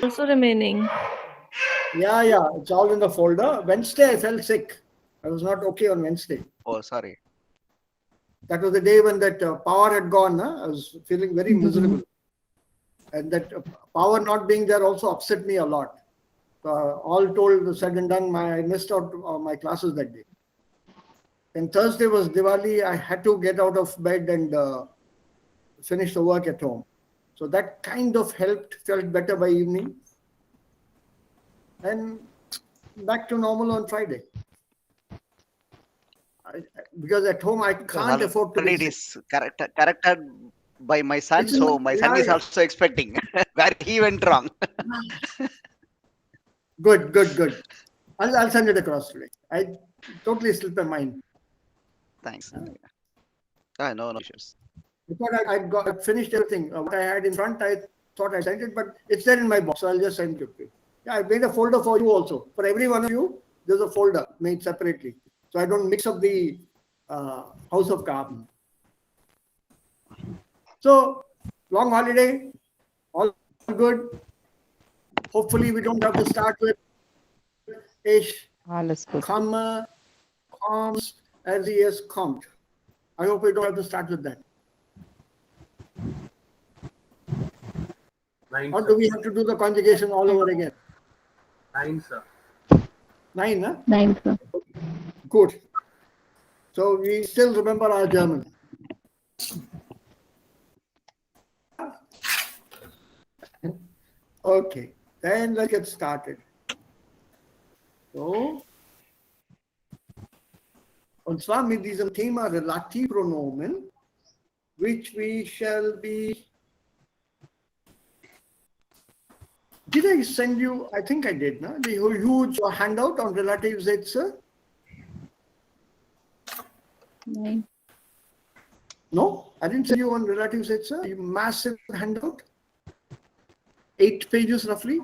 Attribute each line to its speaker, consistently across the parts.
Speaker 1: Also remaining.
Speaker 2: Yeah, it's all in the folder. Wednesday, I felt sick. I was not okay on Wednesday.
Speaker 3: Oh, sorry.
Speaker 2: That was the day when that power had gone. I was feeling very miserable. And that power not being there also upset me a lot. All told, said and done, I missed out on my classes that day. And Thursday was Diwali. I had to get out of bed and finish the work at home. So that kind of helped, felt better by evening. And back to normal on Friday. Because at home I can't afford to be
Speaker 3: It is corrected by my son, so my son is also expecting where he went wrong.
Speaker 2: Good. I'll send it across today. I totally slipped my mind.
Speaker 3: Thanks. No issues.
Speaker 2: I thought I got finished everything. What I had in front, I thought I sent it, but it's there in my box, so I'll just send it to you. Yeah, I made a folder for you also. For every one of you, there's a folder made separately. So I don't mix up the house of carbon. So, long holiday, all good. Hopefully, we don't have to start with ish, comma, comms, as he has commed. I hope we don't have to start with that. Or do we have to do the conjugation all over again?
Speaker 4: 9, sir.
Speaker 2: 9, huh?
Speaker 5: 9, sir.
Speaker 2: Good. So we still remember our German. Okay, then let's get started. So, und zwar mit diesem Thema Relativpronomen, which we shall be. Did I send you? I think I did, no? The huge handout on relative Sätze. No, I didn't send you on relative Sätze. A massive handout. 8 pages roughly.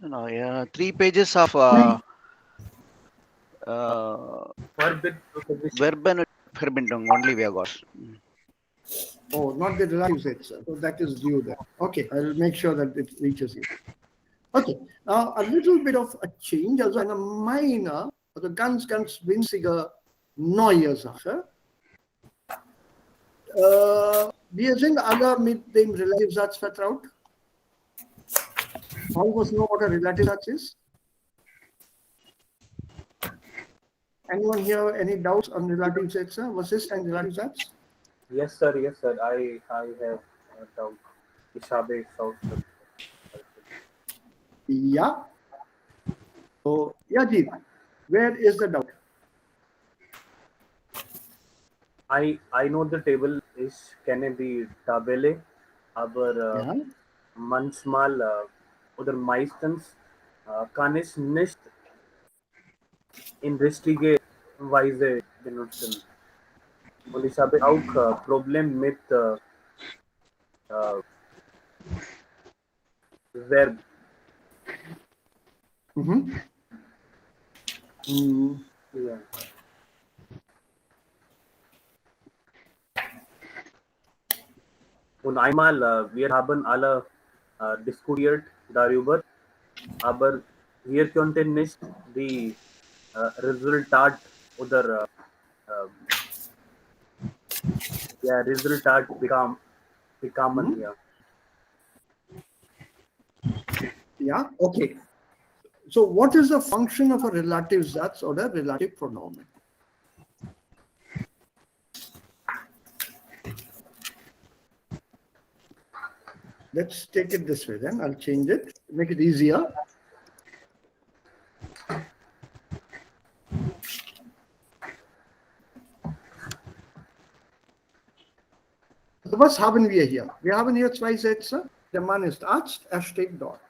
Speaker 3: No, yeah, 3 pages of Verbindung only we have got.
Speaker 2: Oh, not the relative Sätze. So that is due there. Okay, I'll make sure that it reaches you. Okay, now a little bit of a change, also eine minor, also ganz winzige neue Sache. Wir sind alle mit dem Relativsatz vertraut. All of us know what a relative satz is. Anyone here any doubts on relative Sätze? Was ist ein relative Satz?
Speaker 4: Yes, sir. I have a doubt. Ich habe South.
Speaker 2: Yeah. So, Yajib, where is the doubt?
Speaker 4: I know the table ist, kenne die Tabelle, aber manchmal oder meistens kann ich nicht in richtige Weise benutzen. Und ich habe auch Problem mit Verb. Ja. Und einmal, wir haben alle diskutiert darüber, aber wir konnten nicht die Resultat oder Resultat bekommen. Ja.
Speaker 2: Yeah, okay. So what is the function of a relative Satz or a relative pronomen? Let's take it this way then. I'll change it, make it easier. Was haben wir hier? Wir haben hier 2 Sätze. Der Mann ist Arzt, steht dort.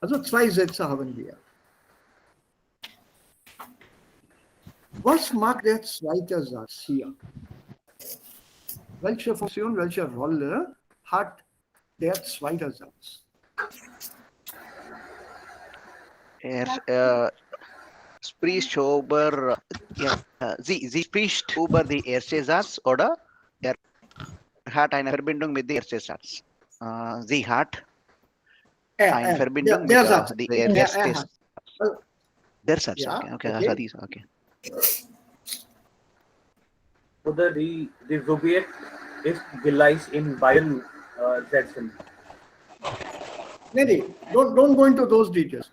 Speaker 2: Also 2 Sätze haben wir. Was mag der zweite Satz hier? Welche Funktion, welche Rolle hat der zweite Satz?
Speaker 3: Spricht über, sie spricht über die erste Satz, oder? hat eine Verbindung mit der ersten Satz. Sie hat eine
Speaker 2: Er.
Speaker 3: Verbindung mit
Speaker 2: Der Satz.
Speaker 3: der
Speaker 2: Er
Speaker 3: ersten
Speaker 2: hat.
Speaker 3: Der Satz.
Speaker 2: Ja,
Speaker 3: Okay,
Speaker 2: okay.
Speaker 3: das ist okay.
Speaker 4: So the Subjekt ist gleich in beiden Sätzen.
Speaker 2: Nee, don't go into those details.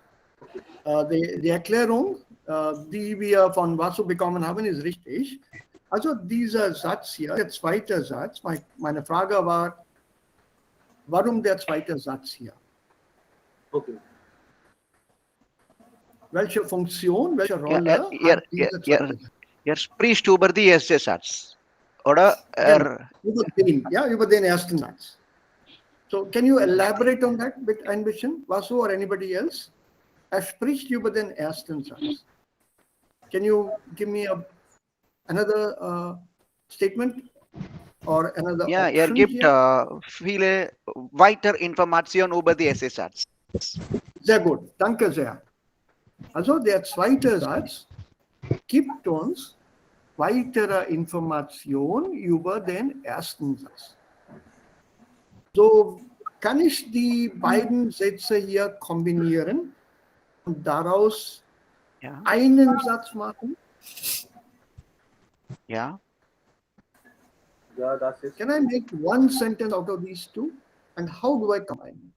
Speaker 2: Die Erklärung, die wir von Vasu bekommen haben, ist richtig. Also dieser Satz hier, der zweite Satz, meine Frage war, warum der zweite Satz hier?
Speaker 4: Okay.
Speaker 2: Welche Funktion, welche Rolle hat dieser zweite Satz?
Speaker 3: Spricht über die erste Satz. Oder
Speaker 2: Über den ersten Satz. So, can you elaborate on that bit ein bisschen, Vasu or anybody else? Er spricht über den ersten Satz. Can you give me another statement or another option
Speaker 3: gibt
Speaker 2: here?
Speaker 3: viele weitere Informationen über die erste Satz.
Speaker 2: Sehr gut, danke sehr. Also der zweite Satz gibt uns weitere Informationen über den ersten Satz. So kann ich die beiden Sätze hier kombinieren und daraus einen Satz machen?
Speaker 3: Ja.
Speaker 4: Ja, das ist.
Speaker 2: Can I make one sentence out of these two? And how do I combine?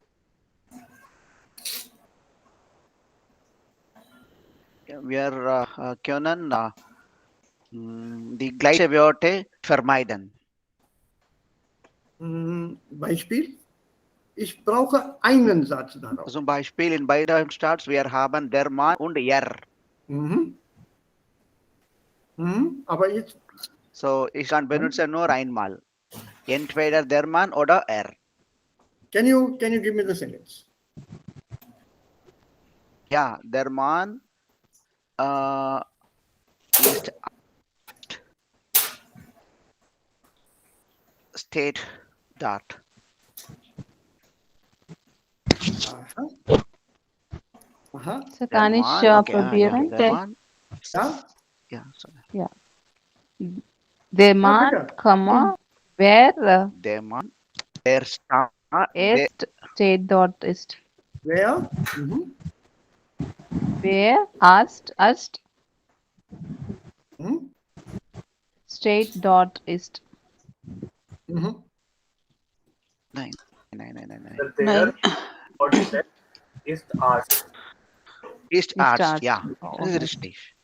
Speaker 3: Wir können die gleiche Wörter vermeiden.
Speaker 2: Beispiel? Ich brauche einen Satz daraus.
Speaker 3: Zum Beispiel in beiden Starts, wir haben der Mann und er.
Speaker 2: Aber jetzt.
Speaker 3: So, ich kann benutzen nur einmal. Entweder der Mann oder er.
Speaker 2: Can you give me the sentence?
Speaker 3: Ja, der Mann ist steht dort.
Speaker 2: Aha.
Speaker 1: So kann ich probieren?
Speaker 3: Der Mann.
Speaker 2: Ja?
Speaker 1: Ja. Der Mann, wer
Speaker 3: Der Mann, der
Speaker 1: steht dort ist.
Speaker 2: Wer?
Speaker 1: Wer ist steht dort ist.
Speaker 3: Nein.
Speaker 4: Der Wort ist Arzt.
Speaker 3: Ist Arzt, ja. Das ist richtig.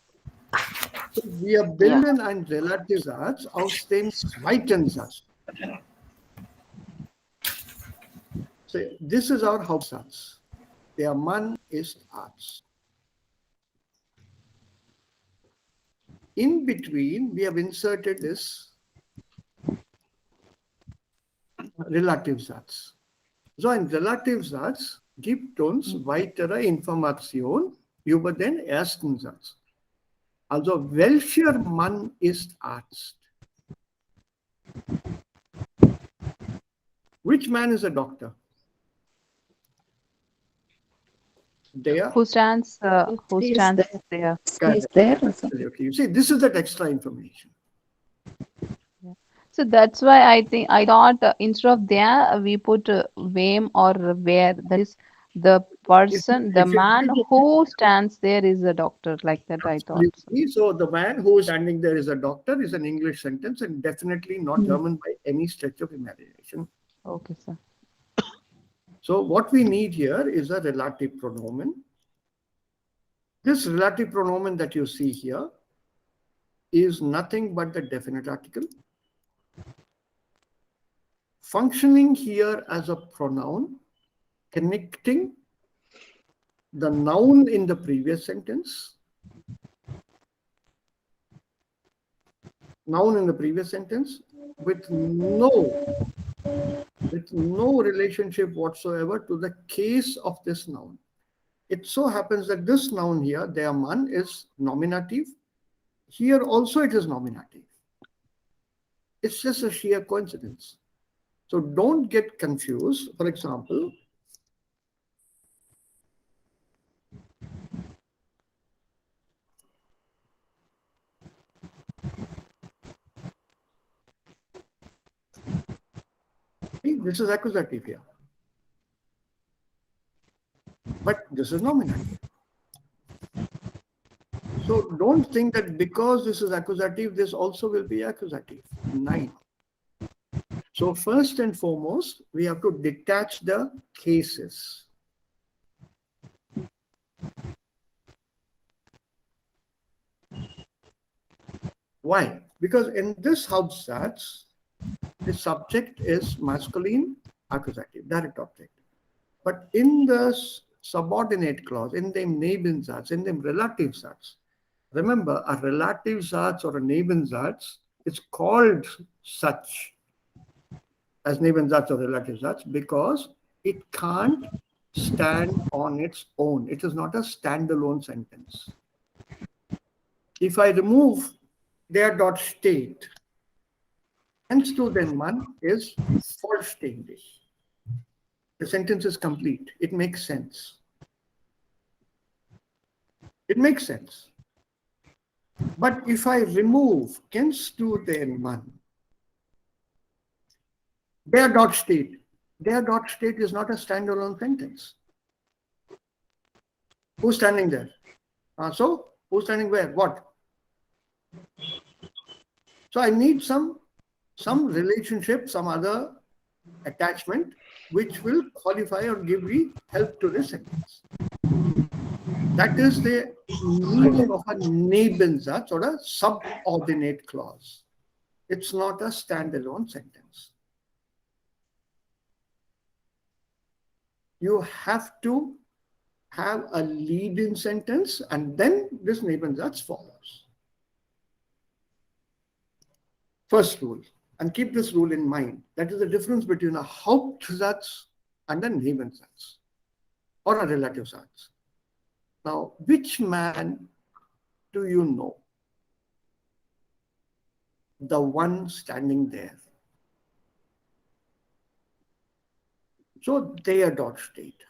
Speaker 2: Wir bilden einen Relativsatz aus dem zweiten Satz. So, this is our Hauptsatz. Der Mann ist Arzt. In between, we have inserted this Relativsatz. So ein Relativsatz gibt uns weitere Informationen über den ersten Satz. Also, welcher Mann ist Arzt? Which man is a doctor? There.
Speaker 1: Who stands there?
Speaker 2: Is there? Okay. You see, this is that extra information.
Speaker 1: So that's why I thought instead of there we put whom or where. That is the person, the man who stands there is a doctor. Like that, I thought.
Speaker 2: So the man who is standing there is a doctor is an English sentence and definitely not German by any stretch of imagination.
Speaker 1: Okay, sir.
Speaker 2: So what we need here is a relative pronoun. This relative pronoun that you see here is nothing but the definite article. Functioning here as a pronoun, connecting the noun in the previous sentence, with no relationship whatsoever to the case of this noun. It so happens that this noun here, der Mann, is nominative. Here also it is nominative. It's just a sheer coincidence. So don't get confused. For example, this is accusative here. But this is nominative. So don't think that because this is accusative, this also will be accusative. 9. So first and foremost, we have to detach the cases. Why? Because in this Hauptsatz, the subject is masculine accusative, direct object. But in the subordinate clause, in the Nebensatz, in the relative Satz, remember a relative Satz or a Nebensatz is called such as Nebensatz or relative Satz because it can't stand on its own. It is not a standalone sentence. If I remove der dort steht, kennst du den Mann is vollständig. The sentence is complete. It makes sense. It makes sense. But if I remove kennst du den Mann, der dort steht is not a standalone sentence. Who's standing there? So who's standing where? What? So I need some relationship, some other attachment which will qualify or give me help to this sentence. That is the meaning of a Nebensatz or a subordinate clause. It's not a standalone sentence. You have to have a lead-in sentence and then this Nebensatz follows. First rule, and keep this rule in mind. That is the difference between a Hauptsatz and a Nebensatz or a relative Satz. Now, which man do you know? The one standing there. So der dort steht.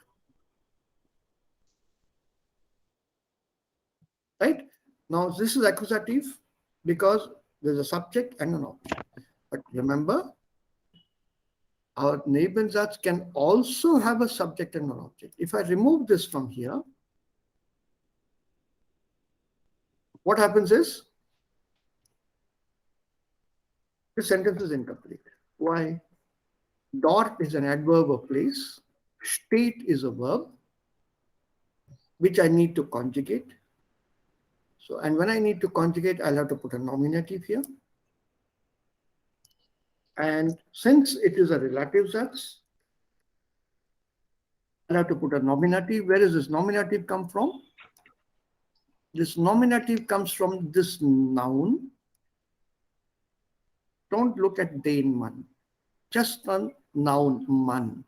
Speaker 2: Right? Now, this is accusative because there's a subject and an object. But remember, our Nebensatz can also have a subject and an object. If I remove this from here, what happens is, this sentence is incomplete. Why? Dort is an adverb of place. Steht is a verb, which I need to conjugate. So, and when I need to conjugate, I'll have to put a nominative here. And since it is a relative Satz, I'll have to put a nominative. Where does this nominative come from? This nominative comes from this noun. Don't look at den Mann. Just a noun, Mann.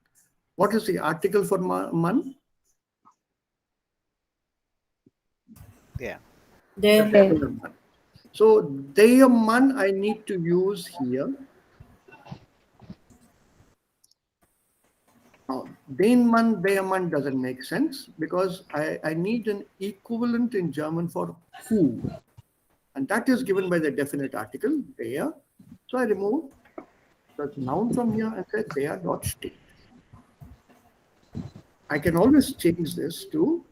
Speaker 2: What is the article for Mann?
Speaker 3: Yeah.
Speaker 5: Der.
Speaker 2: So, der Mann I need to use here. Now, den Mann, der Mann doesn't make sense because I need an equivalent in German for who. And that is given by the definite article, der. So I remove the noun from here and say der dort steht. I can always change this to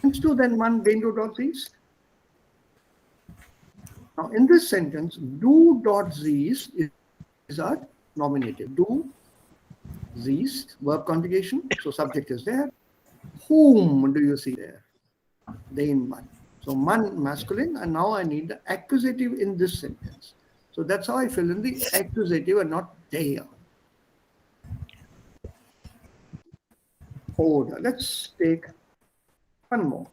Speaker 2: kennst du den Mann, den du dort siehst? Now in this sentence, du dort siehst is a nominative. Du siehst, verb conjugation, so subject is there. Whom do you see there? Den Mann. So Mann masculine, and now I need the accusative in this sentence. So that's how I fill in the accusative and not der. Order. Let's take one more.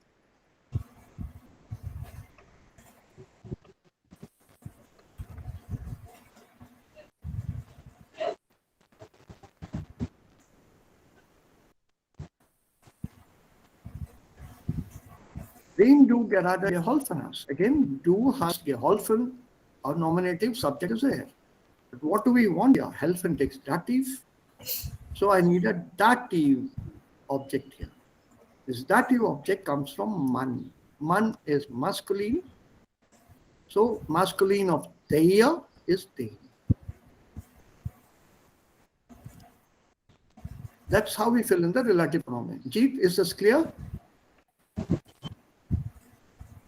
Speaker 2: Wem du gerade geholfen hast. Again, du hast geholfen, our nominative subject is there. But what do we want here? Helfen takes dative. So I need a dative object here. This dative object comes from man. Man is masculine. So masculine of Deya is Dehi. That's how we fill in the relative pronoun. Jeet, is this clear?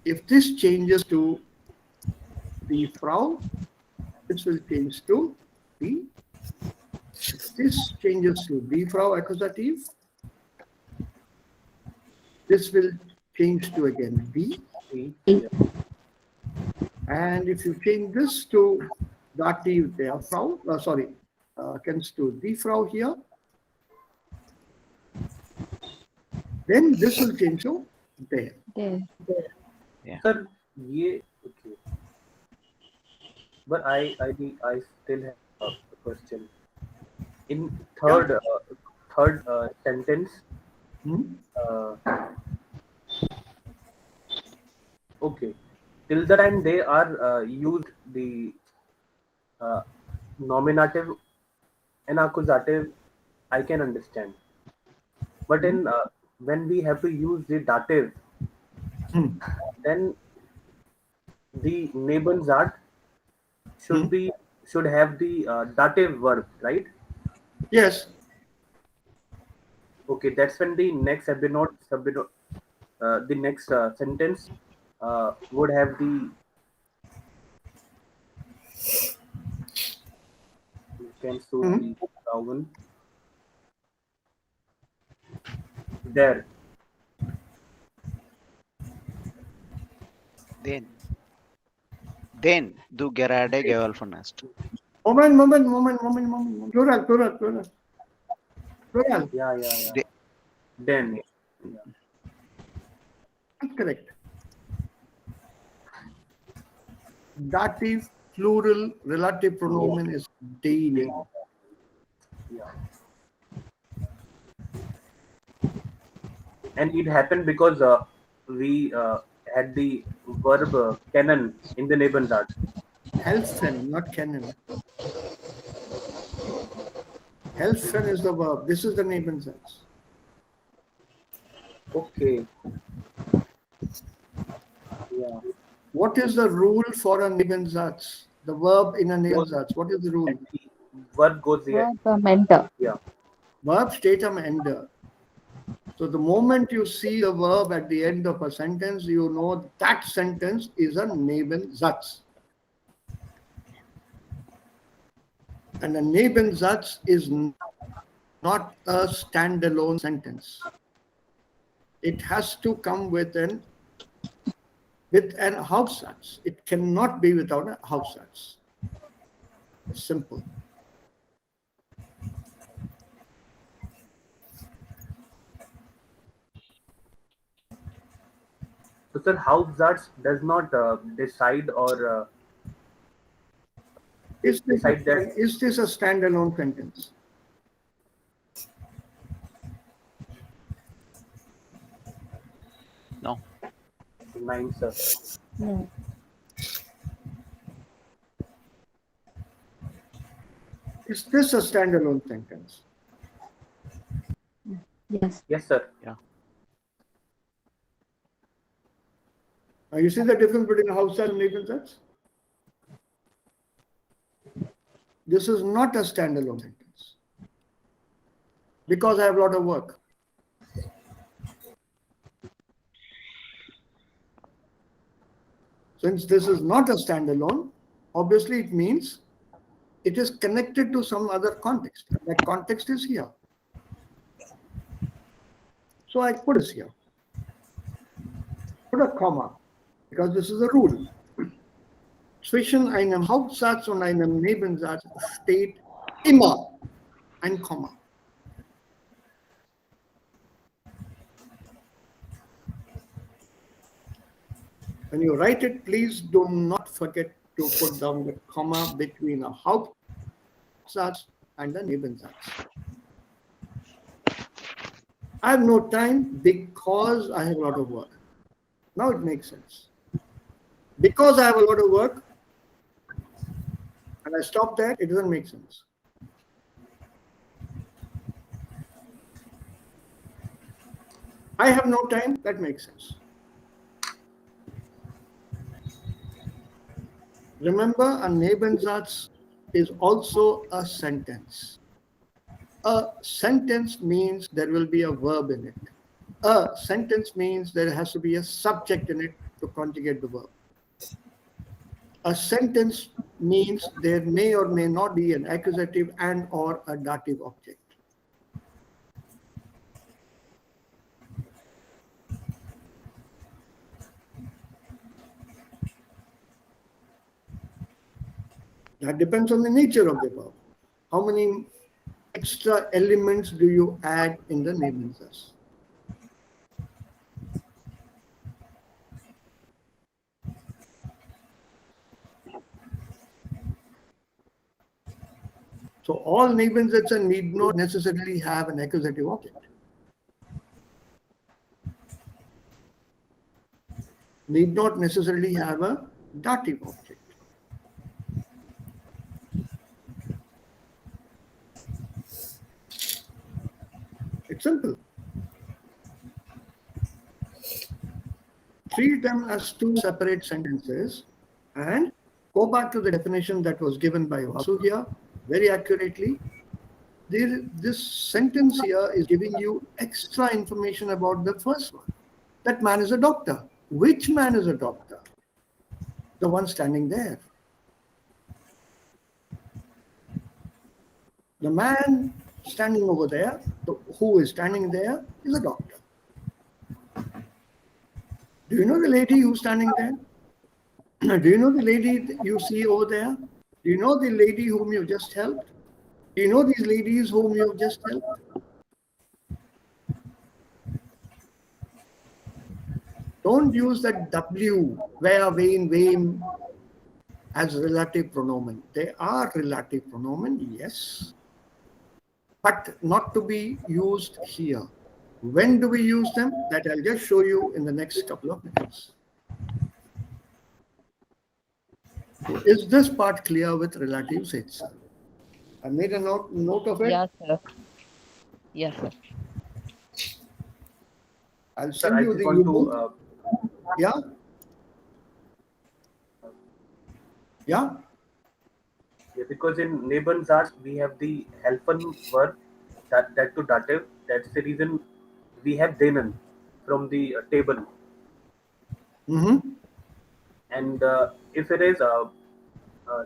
Speaker 2: If this changes to the Frau, this will change to the. If this changes to die Frau accusative, this will change to again die.
Speaker 4: Yeah.
Speaker 2: And if you change this to dative der Frau, comes to die Frau here, then this will change to der.
Speaker 1: There.
Speaker 4: Sir, ये okay. But I still have a question. In third sentence, okay, till the time they are used the nominative and accusative, I can understand. But in when we have to use the dative, then the Nebenzat should have the dative verb, right?
Speaker 2: Yes.
Speaker 4: Okay, that's when the next the next sentence would have the you can show the vowel there.
Speaker 3: Den du gerade geholfen hast.
Speaker 2: Moment. Plural.
Speaker 4: Yeah. Then, yeah.
Speaker 2: That's correct. Dative plural relative pronoun is daily.
Speaker 4: Yeah. And it happened because we had the verb canon in the Nebenzat.
Speaker 2: Helfen, not canon. Helfen is the verb. This is the Nebenzatz.
Speaker 4: Okay. Yeah.
Speaker 2: What is the rule for a Nebenzatz? The verb in a Nebenzatz. What is the rule?
Speaker 4: And the verb goes here.
Speaker 1: Verb mentor.
Speaker 4: Yeah.
Speaker 2: Verb statum ender. So the moment you see a verb at the end of a sentence, you know that sentence is a Nebenzatz. And a Nebenzatz is not a standalone sentence. It has to come with an Hauptsatz. It cannot be without a Hauptsatz. It's simple.
Speaker 4: So, sir, Hauptsatz does not decide or
Speaker 2: Is this
Speaker 4: decide that.
Speaker 2: is this a standalone sentence?
Speaker 3: No.
Speaker 4: 9, sir.
Speaker 1: No.
Speaker 2: Is this a standalone sentence?
Speaker 1: Yes.
Speaker 4: Yes, sir.
Speaker 3: Yeah.
Speaker 2: Now you see the difference between Hauptsatz and Nebenzatz? This is not a standalone sentence because I have a lot of work. Since this is not a standalone, obviously it means it is connected to some other context. That context is here. So I put this here. Put a comma because this is a rule. Zwischen einem Hauptsatz und einem Nebensatz steht immer ein Komma. When you write it, please do not forget to put down the comma between a Hauptsatz and a Nebensatz. I have no time because I have a lot of work. Now it makes sense. Because I have a lot of work and I stop there, it doesn't make sense. I have no time. That makes sense. Remember, a Nebensatz is also a sentence. A sentence means there will be a verb in it. A sentence means there has to be a subject in it to conjugate the verb. A sentence means there may or may not be an accusative and or a dative object. That depends on the nature of the verb. How many extra elements do you add in the Nebensatz? So all Nebensätze need not necessarily have an accusative object. Need not necessarily have a dative object. It's simple. Treat them as two separate sentences and go back to the definition that was given by Vasu here very accurately. This sentence here is giving you extra information about the first one. That man is a doctor. Which man is a doctor? The one standing there. The man standing over there, who is standing there, is a doctor. Do you know the lady who's standing there? Do you know the lady that you see over there? Do you know the lady whom you just helped? Do you know these ladies whom you have just helped? Don't use that W, where, when, whom, as relative pronoun. They are relative pronoun, yes, but not to be used here. When do we use them? That I'll just show you in the next couple of minutes. Is this part clear with relatives itself? I made a note of it.
Speaker 1: Yes, sir. Yes, sir.
Speaker 2: I'll
Speaker 4: Sir,
Speaker 2: send
Speaker 4: I
Speaker 2: you
Speaker 4: just
Speaker 2: the
Speaker 4: want
Speaker 2: ebook.
Speaker 4: to.
Speaker 2: Yeah? Yeah?
Speaker 4: Yeah, because in Nebensatz we have the helfen verb that to dative. That's the reason we have denen from the table.
Speaker 2: Mm-hmm.
Speaker 4: And if it is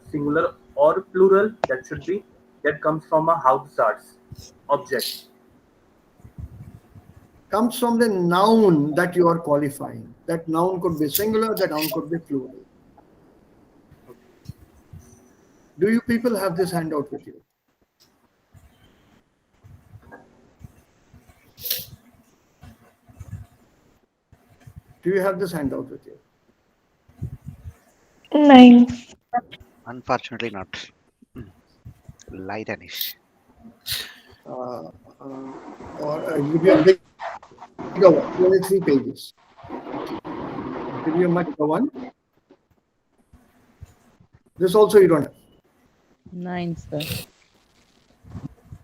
Speaker 4: singular or plural, that comes from a Hauptsatz object.
Speaker 2: Comes from the noun that you are qualifying. That noun could be singular, that noun could be plural. Do you people have this handout with you? Do you have this handout with you?
Speaker 5: 9.
Speaker 3: Unfortunately, not. Light Anish.
Speaker 2: Or give you a bigger one, 23 pages. Give you a much bigger one. This also you don't have.
Speaker 1: 9, sir.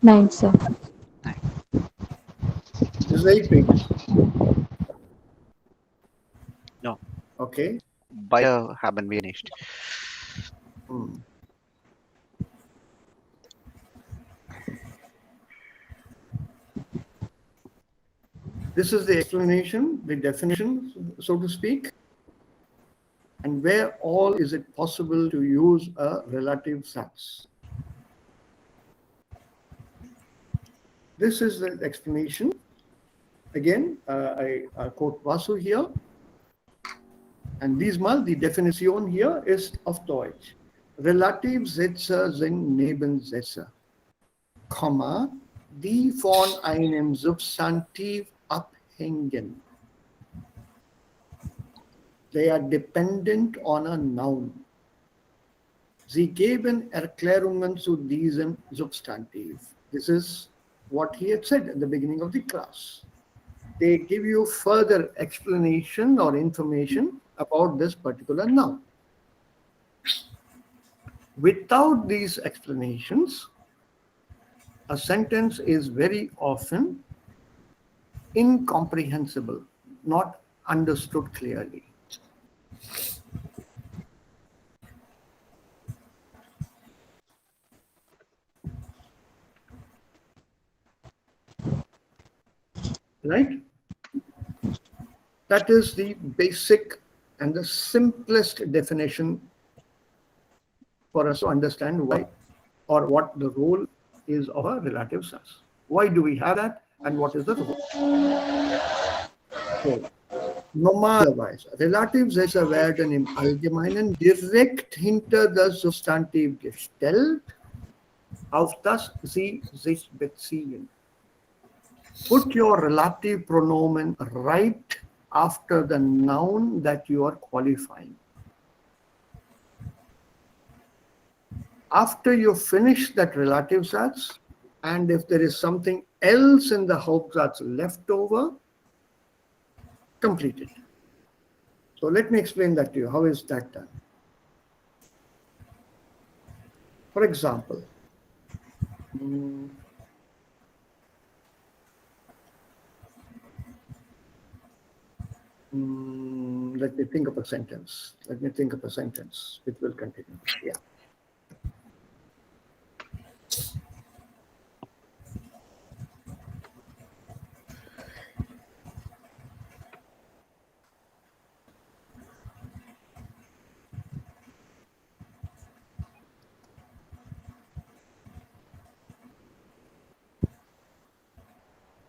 Speaker 5: 9, sir.
Speaker 2: This is 8 pages.
Speaker 3: No.
Speaker 2: Okay.
Speaker 3: Bio haven't finished.
Speaker 2: This is the explanation, the definition, so to speak, and where all is it possible to use a relative Satz. This is the explanation. Again, I quote Vasu here. And diesmal, die Definition hier ist auf Deutsch. Relativsätze sind Nebensätze, Komma, die von einem Substantiv abhängen. They are dependent on a noun. Sie geben Erklärungen zu diesem Substantiv. This is what he had said at the beginning of the class. They give you further explanation or information about this particular noun. Without these explanations, a sentence is very often incomprehensible, not understood clearly. Right? That is the basic and the simplest definition for us to understand why or what the role is of a relative SAS. Why do we have that and what is the role? So, normalerweise, Relativsätze werden im Allgemeinen direkt hinter das Substantiv gestellt, auf das sie sich beziehen. Put your relative pronomen right after the noun that you are qualifying. After you finish that relative Satz, and if there is something else in the Hauptsatz left over, complete it. So let me explain that to you. How is that done? For example, let me think of a sentence. Which will continue. Yeah.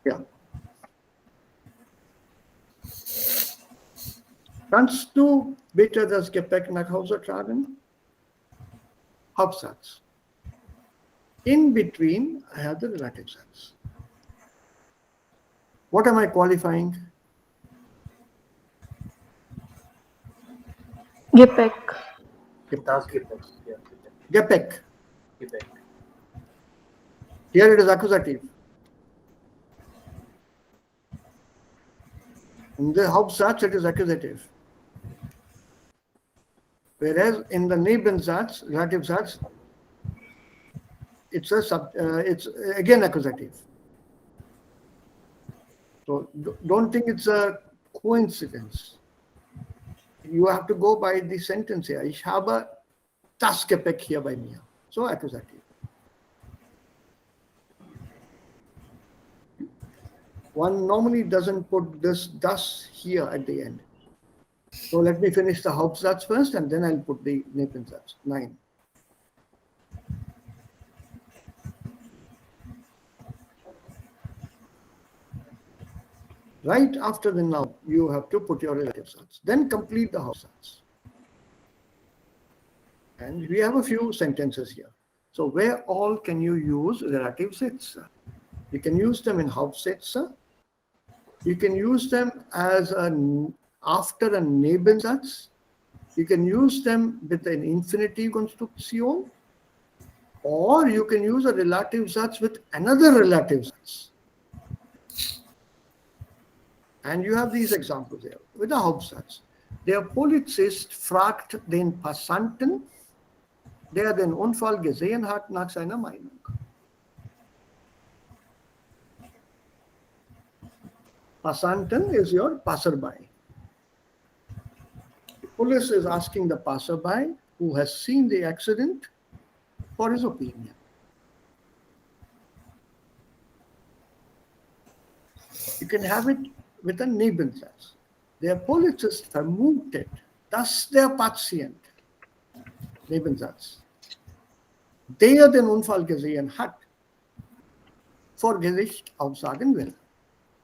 Speaker 2: Ja. Kannst du bitte das Gepäck nach Hause tragen? Hauptsatz. In between, I have the relative Satz. What am I qualifying?
Speaker 5: Gepäck.
Speaker 4: Das Gepäck. Yeah.
Speaker 2: Gepäck.
Speaker 4: Gepäck.
Speaker 2: Here it is accusative. In the Hauptsatz, it is accusative. Whereas in the Nebensatz, relative Satz, it's again accusative. So don't think it's a coincidence. You have to go by the sentence here. Ich habe das Gepäck hier bei mir. So accusative. One normally doesn't put this das here at the end. So let me finish the Hauptsatz first and then I'll put the Nebensatz. 9. Right after the noun, you have to put your relative Satz. Then complete the Hauptsatz. And we have a few sentences here. So where all can you use relative Sätze? You can use them in Hauptsätze. You can use them as after a Nebensatz. You can use them with an infinitive construction. Or you can use a relative Satz with another relative Satz. And you have these examples here with a Hauptsatz. Der Polizist fragt den Passanten, der den Unfall gesehen hat, nach seiner Meinung. Passanten is your passerby. The police is asking the passerby who has seen the accident for his opinion. You can have it with a Nebensatz. Der Polizist vermutet, dass der Patient, Nebensatz, der den Unfall gesehen hat, vor Gericht aussagen will.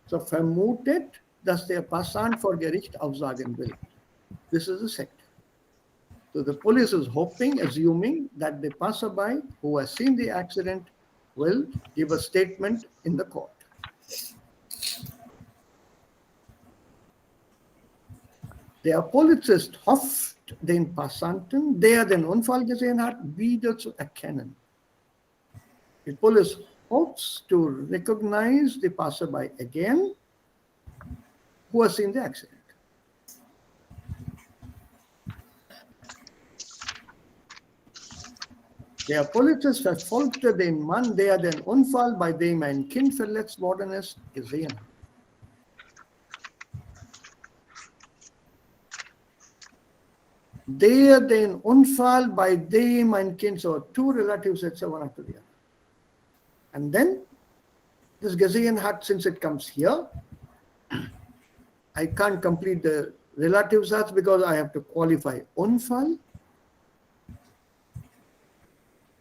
Speaker 2: So vermutet, dass der Passant vor Gericht aussagen will. This is the second. So the police is hoping, assuming that the passerby who has seen the accident will give a statement in the court. Der Polizist hofft, den Passanten, der den Unfall gesehen hat, wieder zu erkennen. The police hopes to recognize the passerby again who has seen the accident. Der Polizist verfolgte den Mann, der den Unfall, bei dem ein Kind verletzt worden ist, gesehen hat. Der den Unfall bei dem ein Kind, so two relative sets one after the other. And then this Gaussian hat, since it comes here, I can't complete the relative sets because I have to qualify Unfall.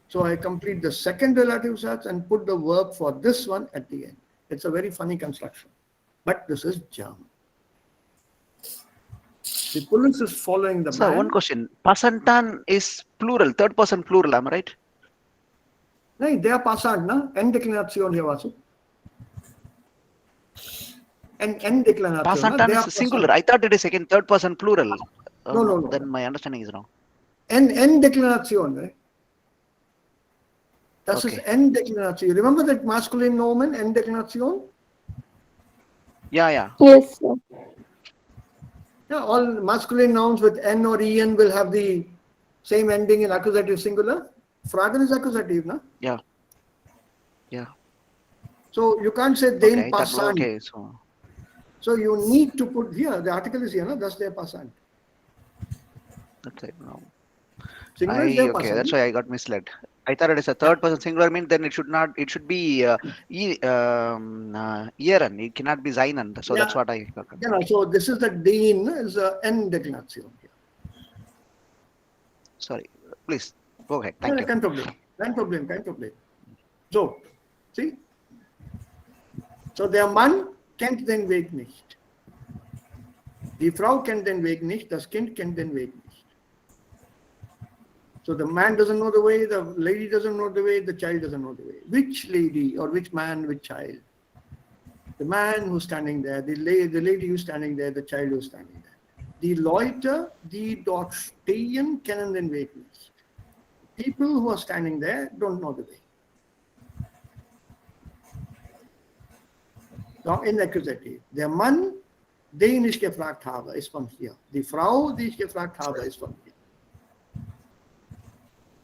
Speaker 2: So I complete the second relative sets and put the verb for this one at the end. It's a very funny construction, but this is German. The police is following the
Speaker 3: Sir,
Speaker 2: man.
Speaker 3: one question. Pasantan is plural, third person plural, am I right?
Speaker 2: No, they are passant, na? N declination here also. And N declination.
Speaker 3: Pasantan is singular. I thought it is second, third person plural.
Speaker 2: No.
Speaker 3: Then my understanding is wrong.
Speaker 2: N declination, right? Das
Speaker 3: Okay.
Speaker 2: ist N declination. You remember that masculine nomen, N declination?
Speaker 3: Yeah.
Speaker 5: Yes, sir.
Speaker 2: Yeah, all masculine nouns with N or EN will have the same ending in accusative singular. Fragen is accusative, na?
Speaker 3: Yeah.
Speaker 2: So you can't say den
Speaker 3: Okay,
Speaker 2: passant.
Speaker 3: okay,
Speaker 2: So you need to put here, the article is here, na? Thus their passant.
Speaker 3: that's it. No.
Speaker 2: Singular is their
Speaker 3: Okay,
Speaker 2: passant.
Speaker 3: that's why I got misled. I thought it is a third person singular, mean then it should not, it should be Ieren. It cannot be Seinen. So that's what I got.
Speaker 2: Yeah, so this is the den is N declination.
Speaker 3: Sorry, please go ahead. Thank you.
Speaker 2: Kein Problem. So, see? So der Mann kennt den Weg nicht. Die Frau kennt den Weg nicht, das Kind kennt den Weg nicht. So the man doesn't know the way, the lady doesn't know the way, the child doesn't know the way. Which lady or which man, which child? The man who's standing there, the lady who's standing there, the child who's standing there. Die Leute, die dort stehen, kennen den Weg nicht. People who are standing there don't know the way. Now in accusative, der Mann, den ich gefragt habe, ist von hier. Die Frau, die ich gefragt habe, ist von hier.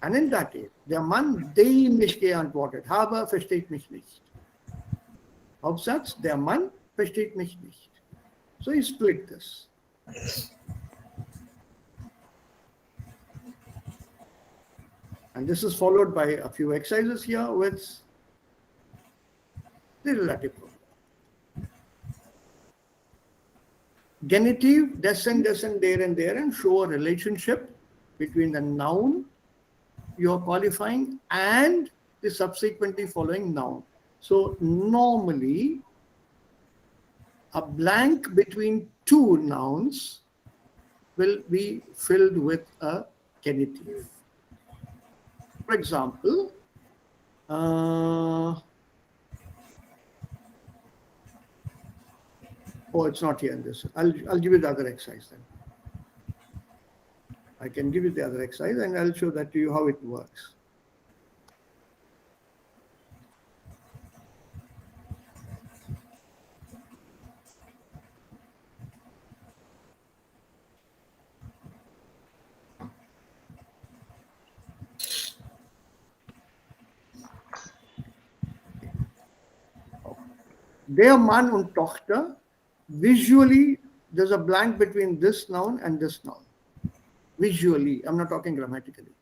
Speaker 2: And in that case, der Mann, dem ich geantwortet habe, versteht mich nicht. Hauptsatz, der Mann versteht mich nicht. So you split this. And this is followed by a few exercises here with the relative pronoun. Genitive, dessen, there and show a relationship between the noun you're qualifying and the subsequently following noun. So normally, a blank between two nouns will be filled with a genitive. For example, oh, it's not here in this. I'll give you the other exercise then. I can give you the other exercise and I'll show that to you how it works. Der Mann und Tochter, visually, there's a blank between this noun and this noun. Visually, I'm not talking grammatically.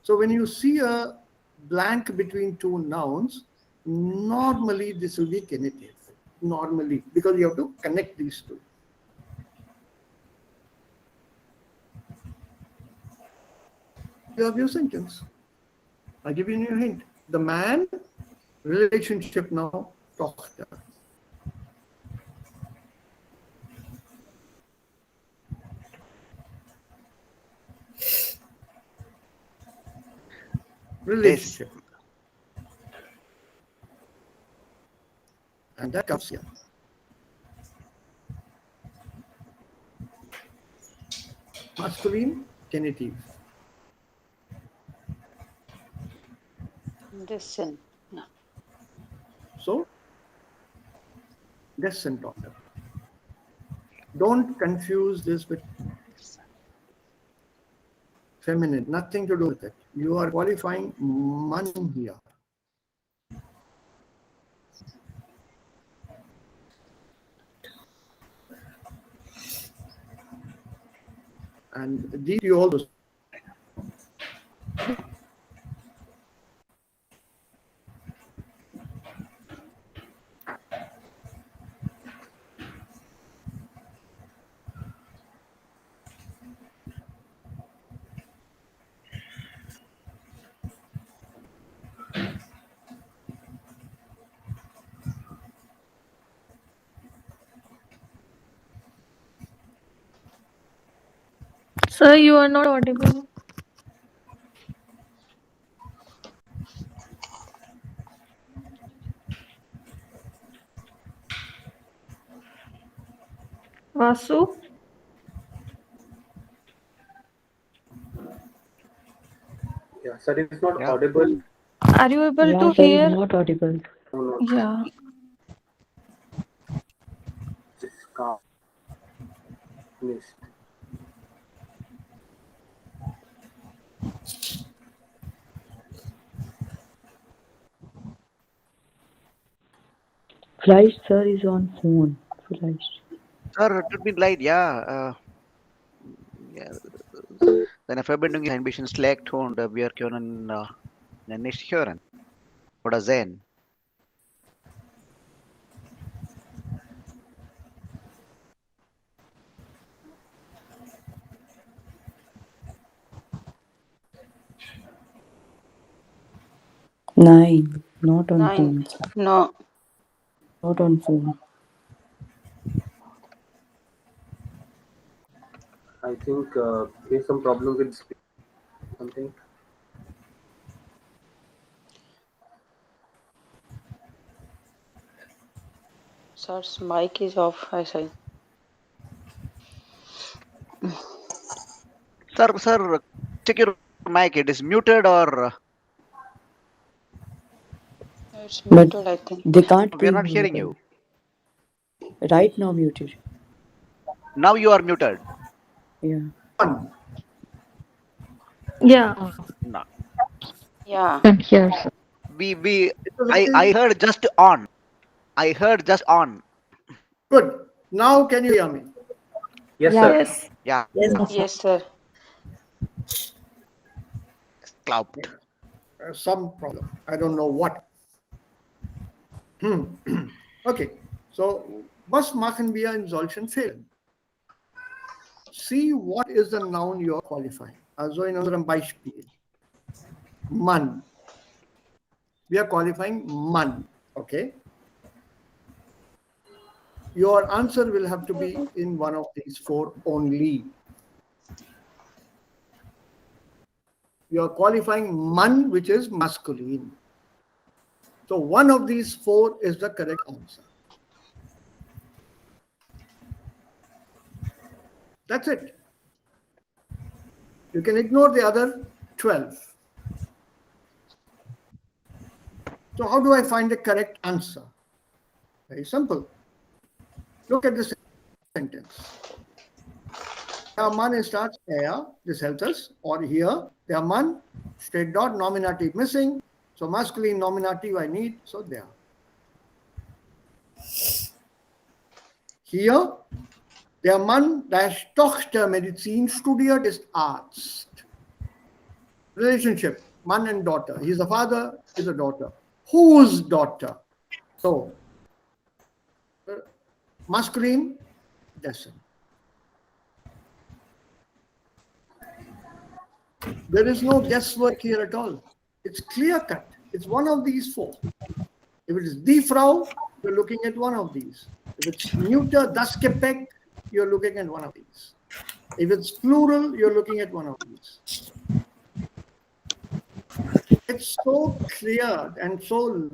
Speaker 2: So when you see a blank between two nouns, normally this will be genitive. Normally, because you have to connect these two. You have your sentence. I'll give you a hint. The man, relationship now, Tochter. Relationship. And that comes here. Masculine, genitive.
Speaker 5: Dessen. No.
Speaker 2: So, dessen Tochter. Don't confuse this with feminine, nothing to do with it. You are qualifying man here. And these you also.
Speaker 5: Sir, you are not audible. Vasu,
Speaker 4: Yeah, sir, it's not
Speaker 3: Yeah.
Speaker 4: audible.
Speaker 5: are you able to
Speaker 6: Yeah, sir is
Speaker 5: hear?
Speaker 6: not audible.
Speaker 4: No, no,
Speaker 5: Yeah.
Speaker 4: just calm. Missed.
Speaker 6: Flash, sir is on phone. Flash.
Speaker 3: Sir, it would be light, yeah. Ja, seine Verbindung ist ein bisschen schlecht und wir können nicht hören oder sehen.
Speaker 6: Nine. Not on
Speaker 7: Nine.
Speaker 6: phone.
Speaker 7: No.
Speaker 6: Not on phone.
Speaker 4: I think there's some problem with something.
Speaker 7: Sir's mic is off, I say.
Speaker 3: Sir, check your mic. It is muted or
Speaker 7: It's
Speaker 6: But
Speaker 7: muted, I think.
Speaker 6: they can't
Speaker 3: we are
Speaker 6: be
Speaker 3: not hearing
Speaker 6: muted.
Speaker 3: you.
Speaker 6: Right now muted.
Speaker 3: Now you are muted.
Speaker 6: Yeah.
Speaker 2: One.
Speaker 5: Yeah.
Speaker 3: No.
Speaker 7: Yeah.
Speaker 1: Here, sir.
Speaker 3: We
Speaker 2: It was
Speaker 3: I heard just on. I heard just on.
Speaker 2: good. Now can you hear me?
Speaker 4: Yes,
Speaker 6: Yeah.
Speaker 4: sir.
Speaker 5: Yes.
Speaker 3: Yeah,
Speaker 7: Yes, sir.
Speaker 3: glaubt.
Speaker 2: Some problem. I don't know what. Okay. So, was machen wir in solchen Fällen? See what is the noun you are qualifying. Also in unserem Beispiel. Man. We are qualifying man. Okay. Your answer will have to be in one of these four only. You are qualifying man, which is masculine. So one of these four is the correct answer. That's it. You can ignore the other 12. So how do I find the correct answer? Very simple. Look at this sentence. Der Mann starts er, this helps us, or here, der Mann, straight dot, nominative missing, so masculine nominative I need, so there. Hier, der Mann, der Tochter Medizin studiert, ist Arzt. Relationship, Mann and daughter. He's a father, he's a daughter. Whose daughter? So, masculine, dessen. There is no guesswork here at all. It's clear cut. It's one of these four. If it is die Frau, you're looking at one of these. If it's neuter, das Gepäck, you're looking at one of these. If it's plural, you're looking at one of these. It's so clear and so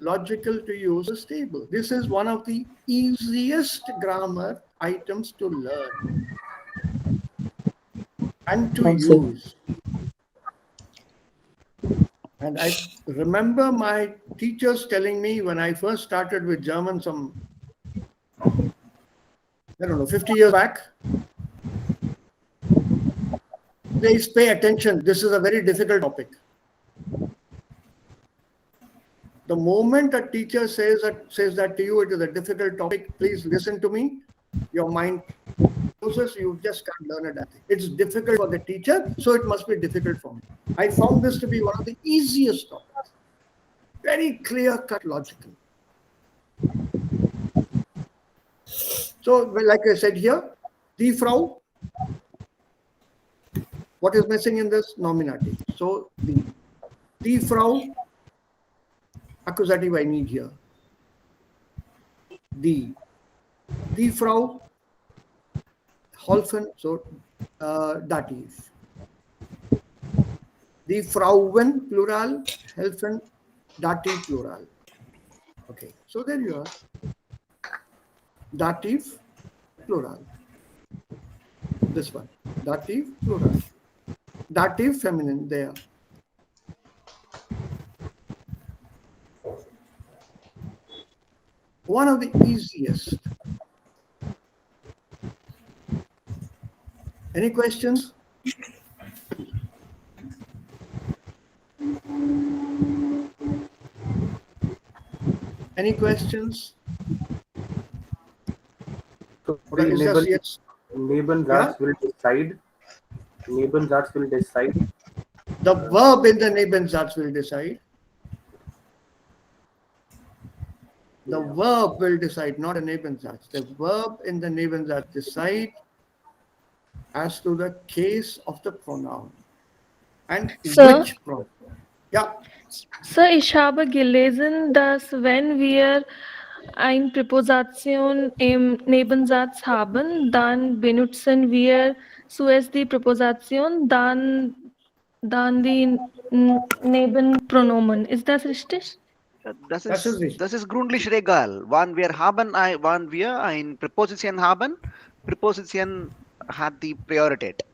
Speaker 2: logical to use this table. This is one of the easiest grammar items to learn and to use. And I remember my teachers telling me when I first started with German some, I don't know, 50 years back, please pay attention. This is a very difficult topic. The moment a teacher says that to you, it is a difficult topic, please listen to me. Your mind process, you just can't learn it. It's difficult for the teacher, so it must be difficult for me. I found this to be one of the easiest topics. Very clear-cut, logical. So, like I said here, die Frau. What is missing in this? Nominative. So, die Frau, accusative I need here. Die Frau, Holfen, so dative. Die Frauen, plural, helfen, dative, plural. Okay, so there you are. Dative, plural. This one, dative, plural. Dative, feminine, there. One of the easiest. Any questions? Any questions?
Speaker 4: So
Speaker 2: Or is that yes?
Speaker 4: Nebensatz will decide. Nebensatz will decide.
Speaker 2: The verb in the Nebensatz will decide. The verb will decide, not a Nebensatz. The verb in the Nebensatz decide as to the case of the pronoun and
Speaker 5: Sir?
Speaker 2: which pronoun. Yeah.
Speaker 5: Sir, ich habe gelesen, dass wenn wir eine Präposition im Nebensatz haben, dann benutzen wir zuerst die Präposition, dann die Nebenpronomen. Ist das richtig?
Speaker 3: Das ist gründlich Regal. Wann wir ein Präposition haben, Präposition hat die Priorität.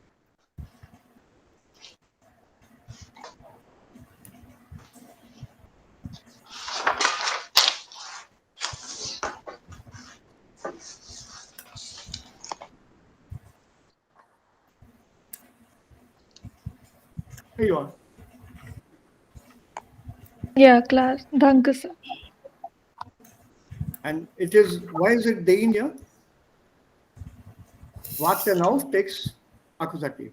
Speaker 2: Here you are.
Speaker 5: Ja, klar. Danke, Sir.
Speaker 2: And it is, why is it den here? Warten auf takes accusative.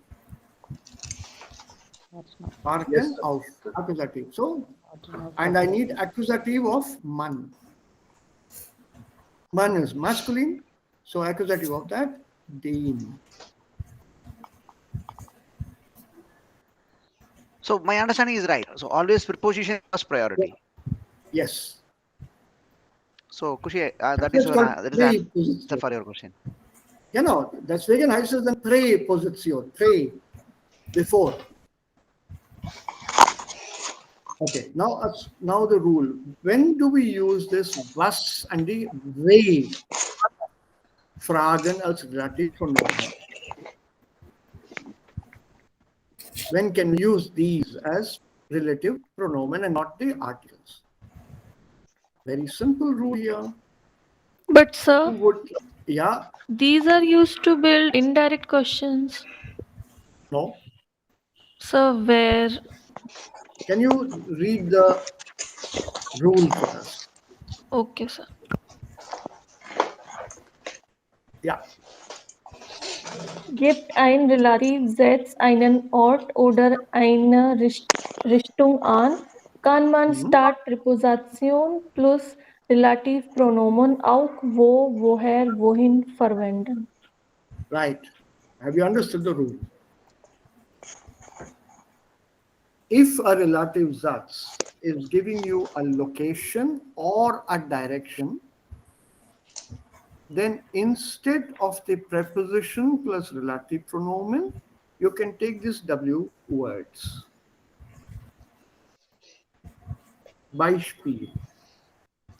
Speaker 2: Warten auf, accusative. So, and I need accusative of man. Man is masculine, so accusative of that, den.
Speaker 3: So my understanding is right. So always preposition first priority.
Speaker 2: Yes.
Speaker 3: So Kushi, that is the answer for your question.
Speaker 2: Genau, deswegen heißt es dann Präposition, before. Okay, now the rule. When do we use this was and the wer Fragen als Relativpronomen? When can we use these as relative pronomen and not the articles? Very simple rule here.
Speaker 5: But sir,
Speaker 2: yeah.
Speaker 5: These are used to build indirect questions.
Speaker 2: No.
Speaker 5: So where?
Speaker 2: Can you read the rule for us?
Speaker 5: Okay, sir.
Speaker 2: Yeah.
Speaker 5: Gibt ein Relativ setzt einen Ort oder eine Richtung an, kann man Start Präposition plus Relativpronomen auch wo, woher, wohin verwenden.
Speaker 2: Right. Have you understood the rule? If a relative Satz is giving you a location or a direction, then instead of the preposition plus relative pronomen, you can take these W words. Beispiel.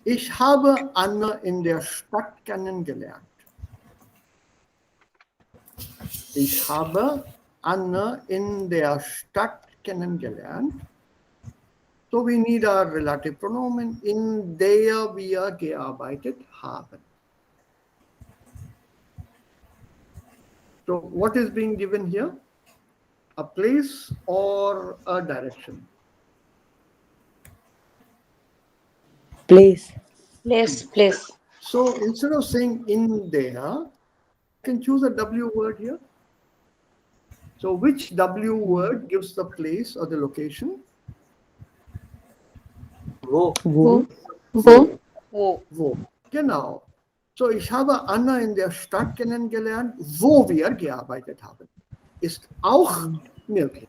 Speaker 2: Ich habe Anne in der Stadt kennengelernt. Ich habe Anne in der Stadt kennengelernt. So we need a relative pronomen, in der wir gearbeitet haben. So what is being given here? A place or a direction?
Speaker 6: Place.
Speaker 7: Place.
Speaker 2: So instead of saying in there, can choose a W word here. So which W word gives the place or the location?
Speaker 4: Wo.
Speaker 6: Wo.
Speaker 2: Wo.
Speaker 7: Wo.
Speaker 2: Wo. Genau. So ich habe Anna in der Stadt kennengelernt, wo wir gearbeitet haben. Ist auch möglich.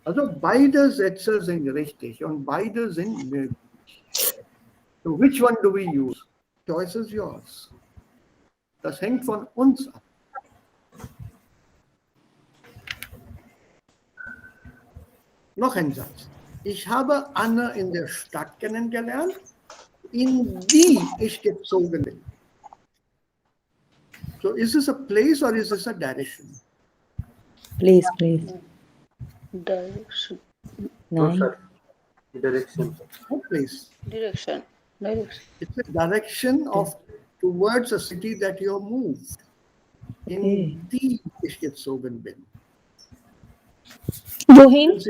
Speaker 2: Also beide Sätze sind richtig und beide sind möglich. So which one do we use? Choice is yours. Das hängt von uns ab. Noch ein Satz. Ich habe Anna in der Stadt kennengelernt, in die ich gezogen bin. So is this a place or is this a direction?
Speaker 6: Place, place.
Speaker 7: Direction.
Speaker 4: No,
Speaker 6: 9.
Speaker 4: sir. Direction.
Speaker 2: What place?
Speaker 7: Direction. Direction.
Speaker 2: It's a direction of towards a city that you have moved. In die ich gezogen bin.
Speaker 5: Wohin?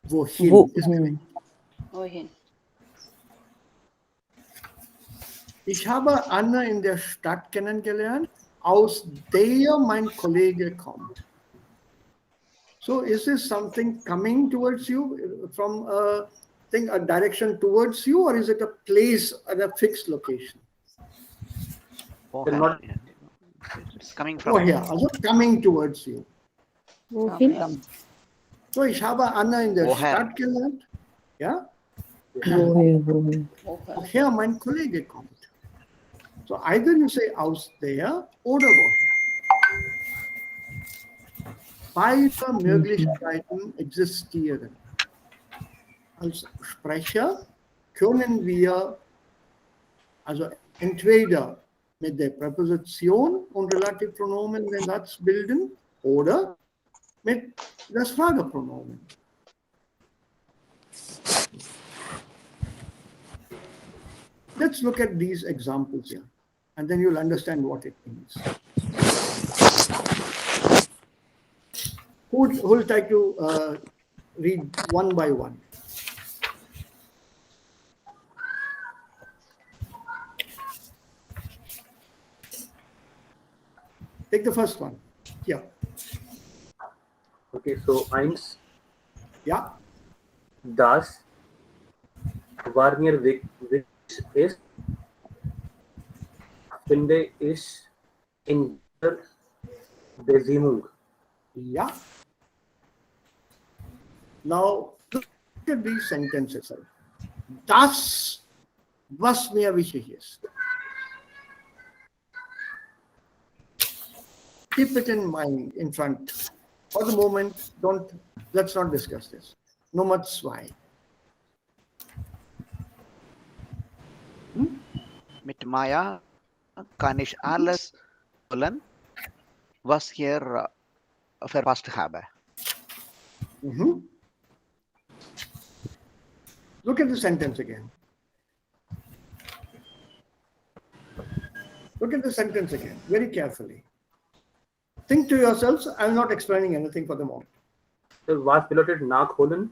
Speaker 2: Wohin
Speaker 6: Wo.
Speaker 2: ist correct.
Speaker 7: Wohin.
Speaker 2: Ich habe Anna in der Stadt kennengelernt, aus der mein Kollege kommt. So is this something coming towards you from a thing, a direction towards you, or is it a place at a fixed location?
Speaker 3: Woher? Yeah. It's coming from.
Speaker 2: Oh, yeah, also coming towards you.
Speaker 5: Wohin?
Speaker 2: So ich habe Anna in der
Speaker 3: Woher?
Speaker 2: Stadt kennengelernt, ja,
Speaker 6: Woher, woher.
Speaker 2: woher mein Kollege kommt. So either you say aus der oder woher. Beide Möglichkeiten existieren. Als Sprecher können wir also entweder mit der Präposition und Relativpronomen den Satz bilden oder mit das Fragepronomen. Let's look at these examples here, and then you'll understand what it means. Who will take to read one by one? Take the first one. Yeah.
Speaker 4: Okay, so eins,
Speaker 2: Yeah.
Speaker 4: das war mir wichtig ist, finde ich in der Bestimmung.
Speaker 2: Yeah. Now look at these sentences. Das, was mir wichtig ist. Keep it in mind in front. For the moment, let's not discuss this. Nummer 2.
Speaker 3: Mit Maya kann ich alles holen, was hier verpasst habe.
Speaker 2: Look at the sentence again. Look at the sentence again, very carefully. Think to yourselves, I'm not explaining anything for the moment.
Speaker 4: So was bedeutet nachholen?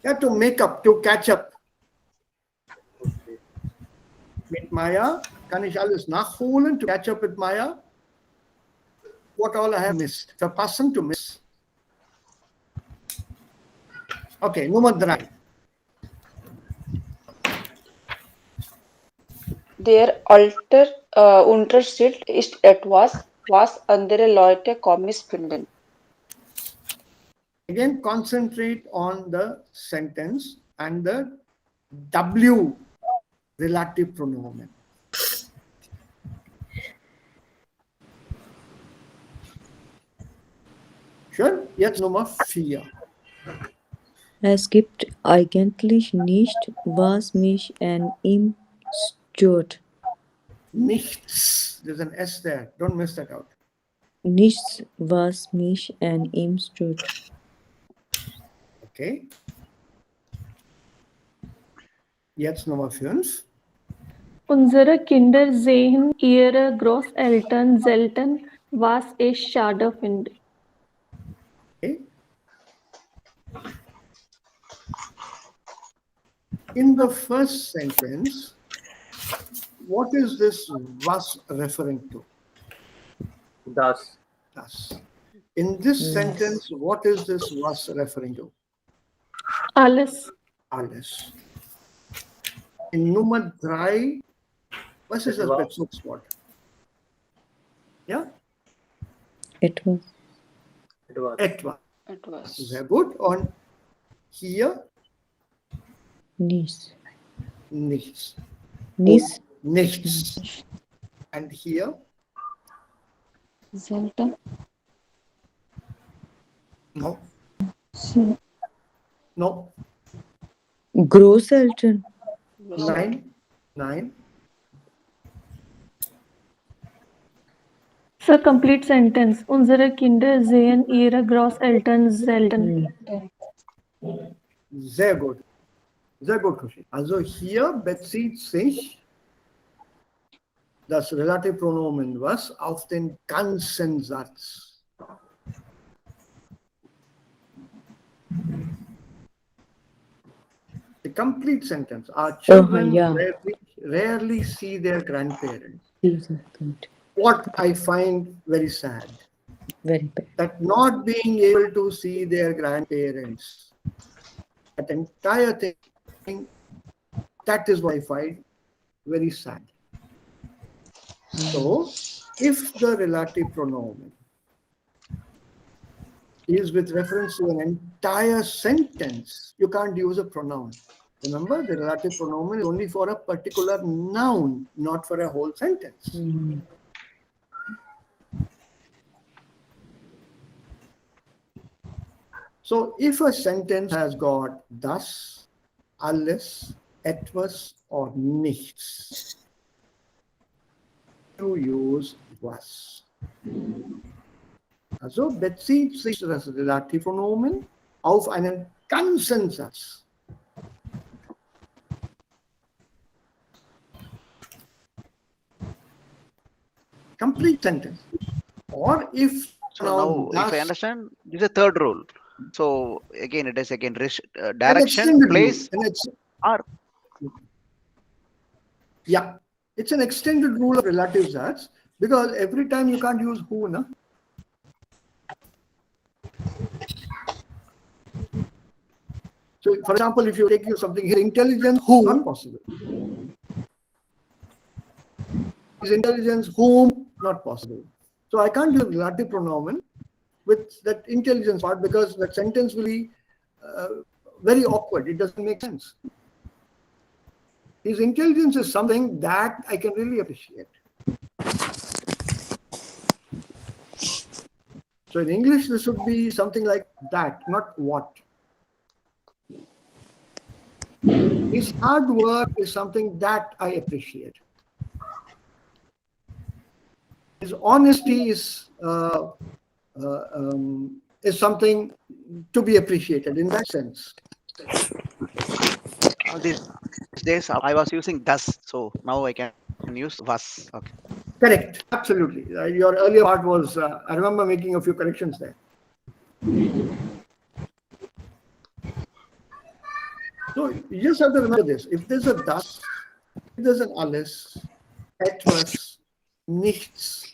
Speaker 2: You have to make up, to catch up.
Speaker 4: Okay.
Speaker 2: Mit Maya kann ich alles nachholen, to catch up with Maya. What all I have missed. Verpassen, to miss. Okay, Nummer 3.
Speaker 7: Der Unterschied ist etwas, was andere Leute komisch finden.
Speaker 2: Again, concentrate on the sentence and the W relative pronomen. Schön, jetzt Nummer 4.
Speaker 6: Es gibt eigentlich nicht, was mich an ihm stört.
Speaker 2: Nichts. There's an S there. Don't miss that out.
Speaker 6: Nichts, was mich an ihm stört.
Speaker 2: Okay. Jetzt Nummer 5.
Speaker 5: Unsere Kinder sehen ihre Großeltern selten, was ich schade finde.
Speaker 2: Okay. In the first sentence, what is this was referring to?
Speaker 4: Thus.
Speaker 2: Thus. In this sentence, what is this was referring to?
Speaker 5: Alles.
Speaker 2: Alles. In Nummer 3, was ist das
Speaker 4: Etwa.
Speaker 2: Bezugswort? Ja?
Speaker 6: Etwas.
Speaker 4: It was.
Speaker 2: Etwa.
Speaker 7: It was.
Speaker 2: Sehr gut. Und hier
Speaker 6: Nichts.
Speaker 2: nichts.
Speaker 6: Nichts.
Speaker 2: Nichts. And here?
Speaker 1: Selten.
Speaker 2: No.
Speaker 1: So,
Speaker 2: No.
Speaker 6: Großeltern.
Speaker 2: Nein. Nein.
Speaker 5: Sir, complete sentence. Unsere Kinder sehen ihre Großeltern selten.
Speaker 2: Sehr gut. Sehr gut, Kushi. Also hier bezieht sich das Relativpronomen was auf den ganzen Satz. The complete sentence. Our children
Speaker 6: yeah.
Speaker 2: rarely see their grandparents.
Speaker 6: Dieser Punkt.
Speaker 2: What I find very sad,
Speaker 6: Very bad.
Speaker 2: that not being able to see their grandparents, that entire thing, that is what I find very sad. So, if the relative pronoun is with reference to an entire sentence, you can't use a pronoun. Remember, the relative pronoun is only for a particular noun, not for a whole sentence. So, if a sentence has got das, alles, etwas, or nichts, you use was. Also bezieht sich das Relativpronomen auf einen ganzen Satz. Complete sentence. Or if
Speaker 3: So now, if I understand, this is a third rule. So again, it is again
Speaker 2: an
Speaker 3: direction,
Speaker 2: extended
Speaker 3: place,
Speaker 2: rule,
Speaker 3: or
Speaker 2: yeah, it's an extended rule of relative sats because every time you can't use who, na? So, for example, if you take something here, intelligence, who, not possible. Is intelligence whom, not possible. So I can't use relative pronoun with that intelligence part because that sentence will be very awkward. It doesn't make sense. His intelligence is something that I can really appreciate. So in English, this would be something like that, not what. His hard work is something that I appreciate. His honesty is something to be appreciated in that sense.
Speaker 3: these days I was using thus, so now I can use was. Okay.
Speaker 2: Correct, absolutely. Your earlier part was, I remember making a few corrections there. So you just have to remember this. If there's a das, if there's an alles, etwas, nichts,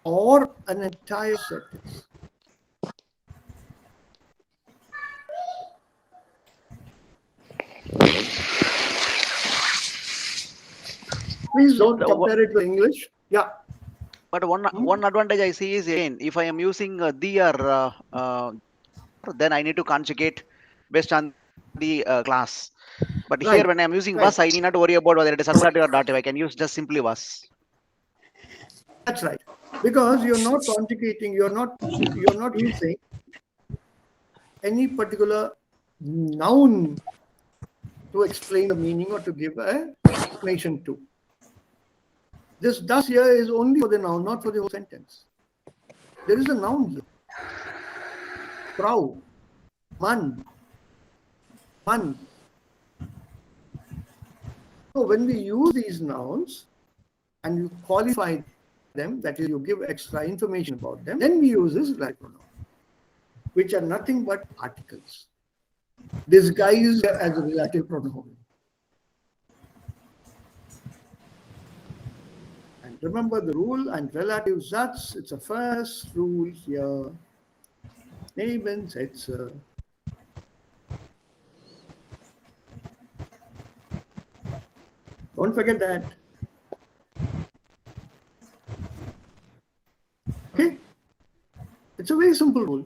Speaker 2: or an entire sentence, please don't compare it with English. Yeah.
Speaker 3: But one advantage I see is, again, if I am using the or then I need to conjugate based on the class. But
Speaker 2: Right.
Speaker 3: here, when I am using was, I need not worry about whether it is superlative or dative. I can use just simply was.
Speaker 2: That's right. Because you're not conjugating, you're not using any particular noun to explain the meaning or to give an explanation to. This das here is only for the noun, not for the whole sentence. There is a noun here. Frau, Mann. So when we use these nouns and you qualify them, that is, you give extra information about them, then we use this relative pronoun, which are nothing but articles disguised as a relative pronoun. remember the rule and relative Satz. It's a first rule here. Nebensätze. Don't forget that. Okay? It's a very simple rule.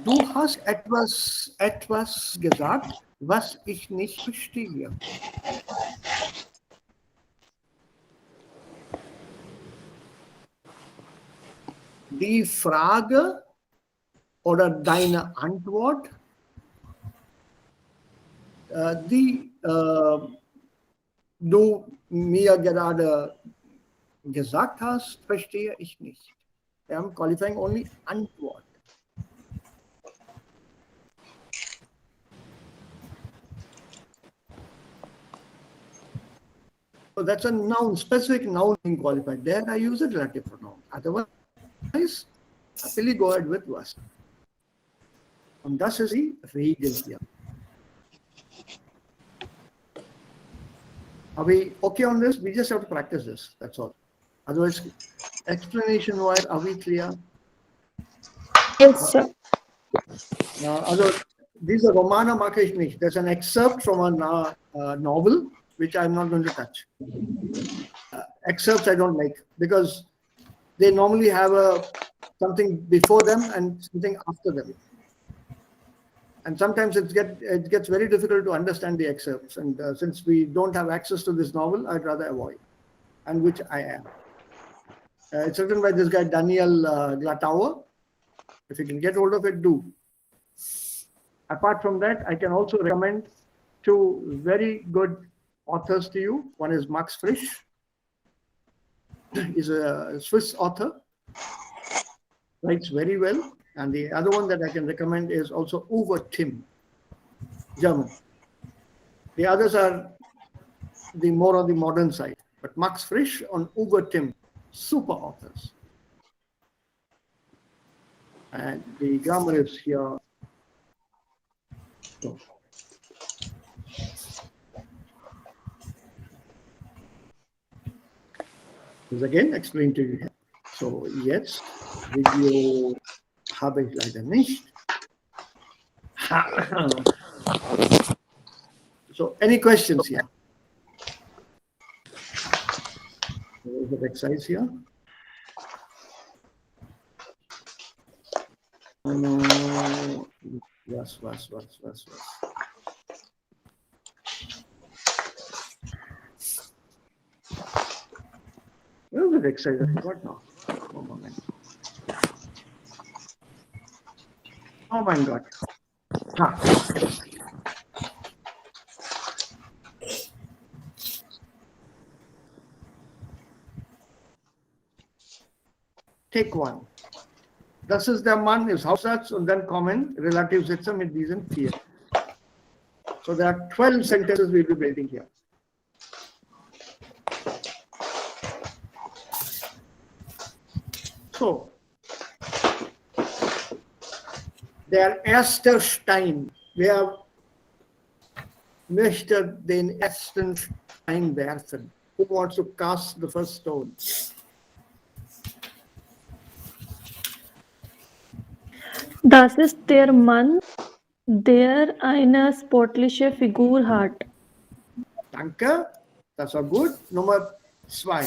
Speaker 2: Du hast etwas gesagt, was ich nicht verstehe. Die Frage oder deine Antwort, die du mir gerade gesagt hast, verstehe ich nicht. I am qualifying only Antwort. So that's a noun, specific noun being qualified. There I use a relative pronoun. Otherwise, happily go ahead with was. Und das ist die Regel hier. Are we okay on this? We just have to practice this. That's all. Otherwise, explanation-wise, are we clear?
Speaker 5: Yes, sir.
Speaker 2: Also, diese Romane mag ich nicht. There's an excerpt from a novel, which I'm not going to touch. Excerpts I don't like because they normally have something before them and something after them. And sometimes it gets very difficult to understand the excerpts. And since we don't have access to this novel, I'd rather avoid, and which I am. It's written by this guy, Daniel Glatauer. If you can get hold of it, do. Apart from that, I can also recommend two very good authors to you. One is Max Frisch. He's a Swiss author. Writes very well. And the other one that I can recommend is also Uwe Timm, German. The others are more on the modern side. But Max Frisch and Uwe Timm, super authors. And the grammar is here. So, this again explained to you here. So jetzt Video habe ich leider nicht. So any questions here? There's the exercise here. Was. Where was the exercise? I forgot now. Oh, moment. Oh my God. Take one. Das ist der Mann, ist Hauptsatz und dann kommen Relativsätze mit diesen 4. So there are 12 sentences we'll be building here. So, der erste Stein. Wer möchte den ersten Stein werfen? Who wants to cast the first stone?
Speaker 5: Das ist der Mann, der eine sportliche Figur hat.
Speaker 2: Danke, das war gut. Nummer 2.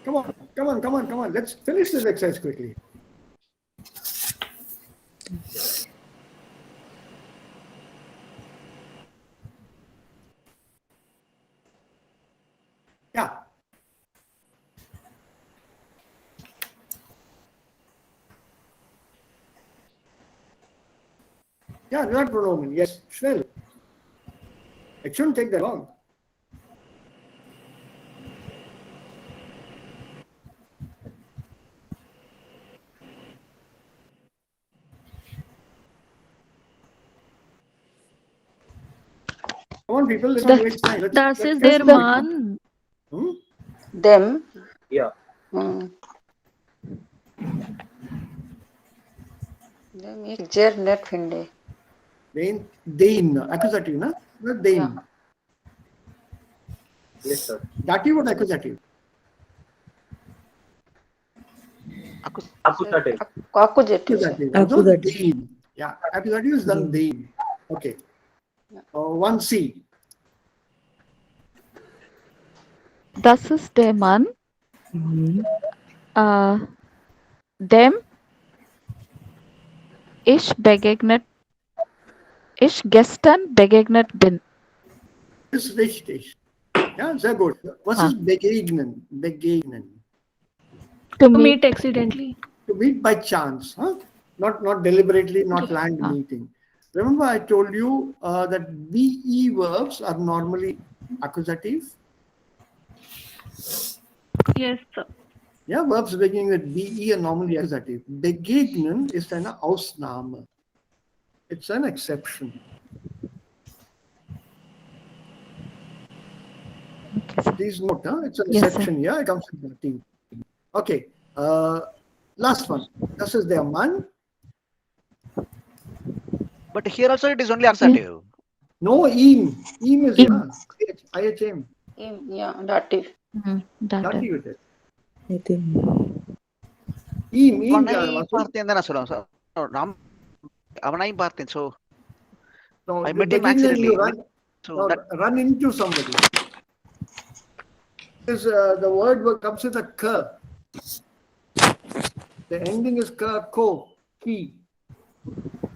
Speaker 2: Come on. Let's finish this exercise quickly. Yeah. Yeah, not pronomen. Yes, schnell. It shouldn't take that long. Come on, people, let's not waste time.
Speaker 5: Das ist der Mann.
Speaker 7: Them.
Speaker 4: Yeah.
Speaker 7: Dem ich sehr nett finde.
Speaker 2: Den, accusative, na? Not den.
Speaker 7: Yeah.
Speaker 4: Yes, sir.
Speaker 2: Dative or accusative?
Speaker 4: Accusative.
Speaker 7: Accusative, sir.
Speaker 2: Accusative. Also
Speaker 6: Accusative.
Speaker 2: den. Yeah, accusative is done den. Okay. 1C.
Speaker 1: Das ist der Mann.
Speaker 6: Mhm.
Speaker 1: Dem ich gestern begegnet bin.
Speaker 2: Ist richtig. Ja, sehr gut. Was ist begegnen? Begegnen.
Speaker 1: To
Speaker 5: To
Speaker 1: meet.
Speaker 5: meet accidentally.
Speaker 2: To meet by chance, huh? Not deliberately, not planned meeting. Remember, I told you that be verbs are normally accusative.
Speaker 5: Yes, sir.
Speaker 2: Yeah, verbs beginning with be are normally accusative. Begegnen is an Ausnahme. It's an exception. Please note, it's an
Speaker 1: Yes, sir.
Speaker 2: exception here. It comes with nothing. Okay. Last one. Das ist der Mann.
Speaker 3: But here also it is only accusative.
Speaker 2: No, ihm. Ihm is IHM.
Speaker 7: Yeah, dative.
Speaker 2: Dative it is.
Speaker 6: Itu.
Speaker 2: Ihm
Speaker 3: அவனை பார்த்தேன் தானே சொல்லுவாங்க. அவனை பார்த்தேன். So
Speaker 2: No,
Speaker 3: I met him accidentally.
Speaker 2: Run into somebody. Because the word comes with a k. The ending is k, ko, ki.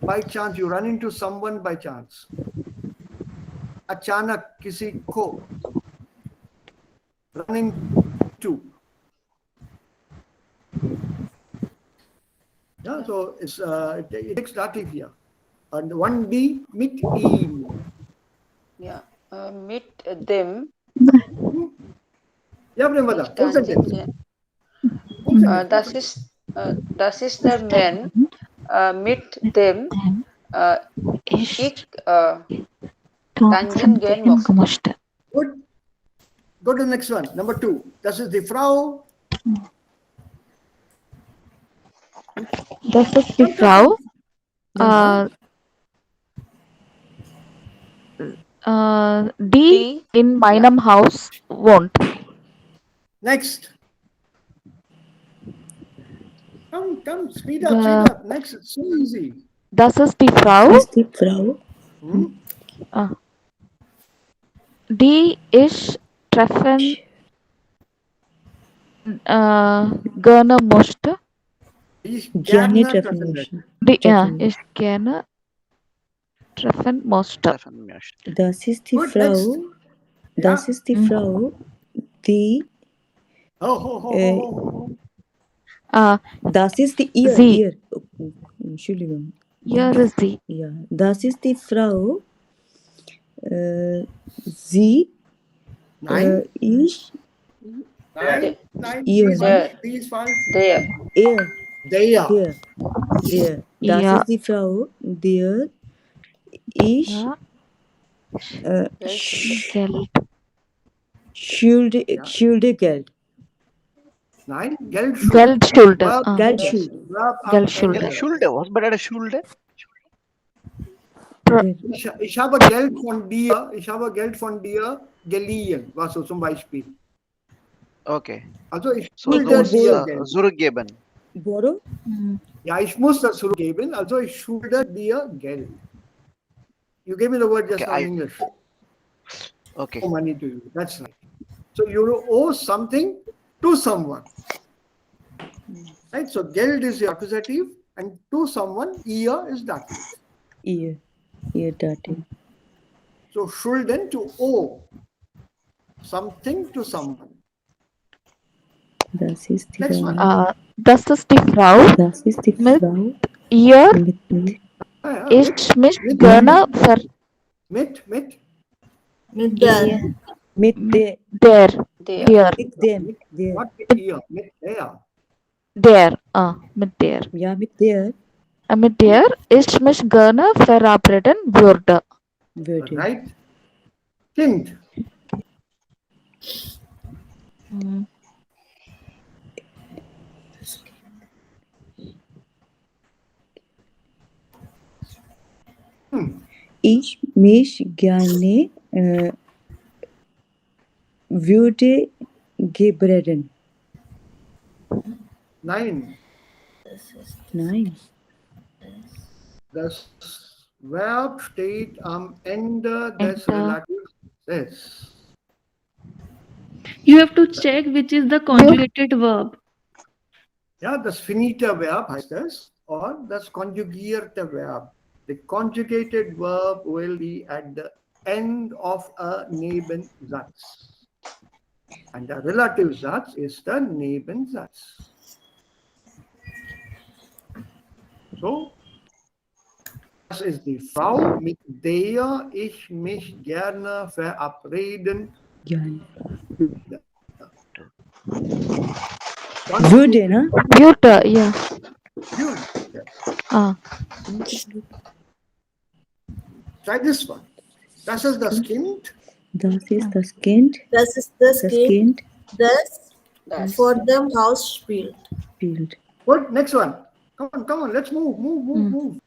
Speaker 2: By chance, you run into someone by chance. Achanak kisi ko. Run into. Yeah, so it takes dative here. And 1D, mit ihm.
Speaker 7: Yeah. Meet them.
Speaker 2: Yeah, Premada, full sentence.
Speaker 7: Das ist der Mann. Mit dem ich tanzen gehen möchte.
Speaker 2: Good. Go to the next one. Number 2. Das ist die Frau.
Speaker 1: Das ist die Frau. Die in meinem Haus wohnt.
Speaker 2: Next. Come, speed up. Next, it's so easy.
Speaker 1: Das ist die Frau.
Speaker 6: Das ist die Frau.
Speaker 1: Die ich treffen gerne möchte.
Speaker 6: Gerne treffen möchte.
Speaker 1: Ich gerne treffen möchte.
Speaker 6: Das ist die Frau. Das ist die Frau, die. Das ist die ihr. Entschuldigung.
Speaker 1: Hier ist sie.
Speaker 6: Ja, das ist die Frau. Sie.
Speaker 2: Nein.
Speaker 6: Ich.
Speaker 2: Nein.
Speaker 6: Ihr.
Speaker 2: Die ist falsch.
Speaker 7: Der.
Speaker 2: Der.
Speaker 6: Das ist die Frau, der ich schulde Geld.
Speaker 2: Nein, Geld
Speaker 1: Geldschulde.
Speaker 3: Schulde. Was bedeutet Schulde?
Speaker 2: Ich habe Geld von dir geliehen, was so zum Beispiel.
Speaker 3: Okay.
Speaker 2: Also ich schulde dir Geld.
Speaker 3: Zurückgeben.
Speaker 6: Borrow?
Speaker 2: Ja, ich muss das zurückgeben, also ich schulde dir Geld. You gave me the word just now in English.
Speaker 3: Okay.
Speaker 2: Owe money to you. That's right. So you owe something to someone. Right? So Geld is the accusative and to someone, ihr is dative.
Speaker 6: Ihr dative.
Speaker 2: So schulden, to owe something to someone.
Speaker 6: Das ist die
Speaker 2: Next
Speaker 6: Frau.
Speaker 2: one.
Speaker 1: Das ist die Frau.
Speaker 6: Das ist die Frau.
Speaker 1: Ihr ich mich gerne
Speaker 2: Mit
Speaker 6: der.
Speaker 1: Mit dem.
Speaker 2: Not mit ihr, mit der.
Speaker 1: Mit der.
Speaker 6: Ja, mit der.
Speaker 1: Mit der ich mich gerne verabreden würde.
Speaker 2: Right? Kind.
Speaker 6: Ich mich gerne würde gebrechen.
Speaker 2: Nein.
Speaker 6: Nein.
Speaker 2: Das Verb steht am Ende des Relativs S.
Speaker 5: You have to check which is the conjugated verb.
Speaker 2: Ja, das finite Verb heißt es, or das konjugierte Verb. The conjugated verb will be at the end of a Nebensatz. And the relative Satz ist der Nebensatz. So, das ist die Frau, mit der ich mich gerne verabreden
Speaker 6: Gerne.
Speaker 2: würde.
Speaker 6: Würde, ne?
Speaker 1: Würde, yeah.
Speaker 2: Würde.
Speaker 1: Ah.
Speaker 2: Try this one. Das ist das Kind.
Speaker 6: Das ist das Kind.
Speaker 8: Das ist das Kind, das
Speaker 7: Das.
Speaker 8: vor dem Haus spielt.
Speaker 6: Spielt.
Speaker 2: Good. Next one. Come on. Let's move.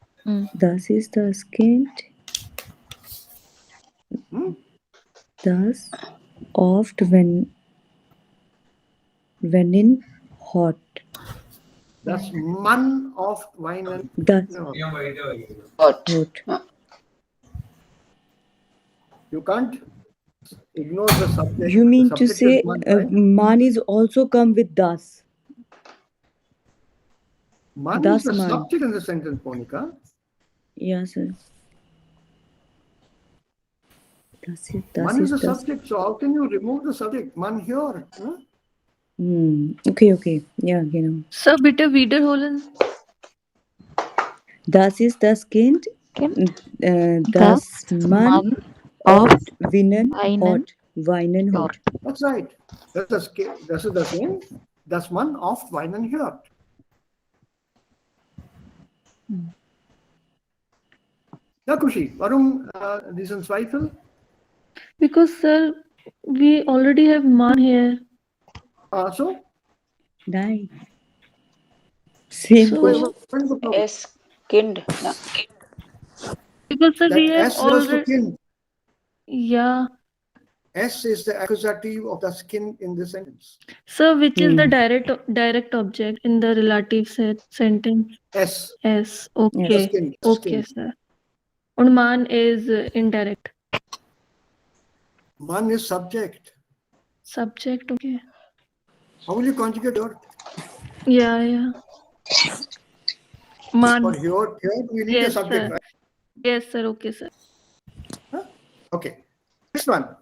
Speaker 6: Das ist das Kind, das oft, wenn in hot.
Speaker 2: Das Mann oft weinen.
Speaker 6: Das
Speaker 2: No,
Speaker 7: Hot.
Speaker 6: hot.
Speaker 7: Ja.
Speaker 2: you can't ignore the subject.
Speaker 6: You mean
Speaker 2: The
Speaker 6: to
Speaker 2: subject
Speaker 6: say
Speaker 2: is man, right?
Speaker 6: man is also come with das.
Speaker 2: Man
Speaker 6: das
Speaker 2: is the
Speaker 6: man.
Speaker 2: subject in the sentence, Monica.
Speaker 6: Yes, sir.
Speaker 2: Man is the subject, so how can you remove the subject? Man here. Huh?
Speaker 6: Okay. Ja, genau.
Speaker 5: Sir, bitte wiederholen.
Speaker 6: Das ist das Kind, das man oft weinen hört.
Speaker 2: That's right. Das ist das Kind, das man oft weinen hört. Ja, Kushi, warum diesen Zweifel?
Speaker 5: Because, sir, we already have man here.
Speaker 2: So?
Speaker 6: Nein. Same
Speaker 5: So-
Speaker 6: question.
Speaker 2: What is the problem?
Speaker 7: S. Kind. Ja.
Speaker 5: Because, sir,
Speaker 2: That
Speaker 5: we have
Speaker 2: S refers to
Speaker 5: already.
Speaker 2: kind.
Speaker 5: Yeah.
Speaker 2: S is the accusative of the skin in this sentence.
Speaker 5: Sir, which is the direct object in the relative sentence?
Speaker 2: S.
Speaker 5: S.
Speaker 2: The
Speaker 5: Okay.
Speaker 2: skin.
Speaker 5: Okay, sir. And man is indirect.
Speaker 2: Man is subject.
Speaker 5: Subject, okay.
Speaker 2: How will you conjugate your?
Speaker 5: Yeah. Man.
Speaker 2: For here we need a
Speaker 5: Yes,
Speaker 2: subject,
Speaker 5: sir.
Speaker 2: right?
Speaker 5: Yes, sir. Okay, sir.
Speaker 2: Okay. Next one.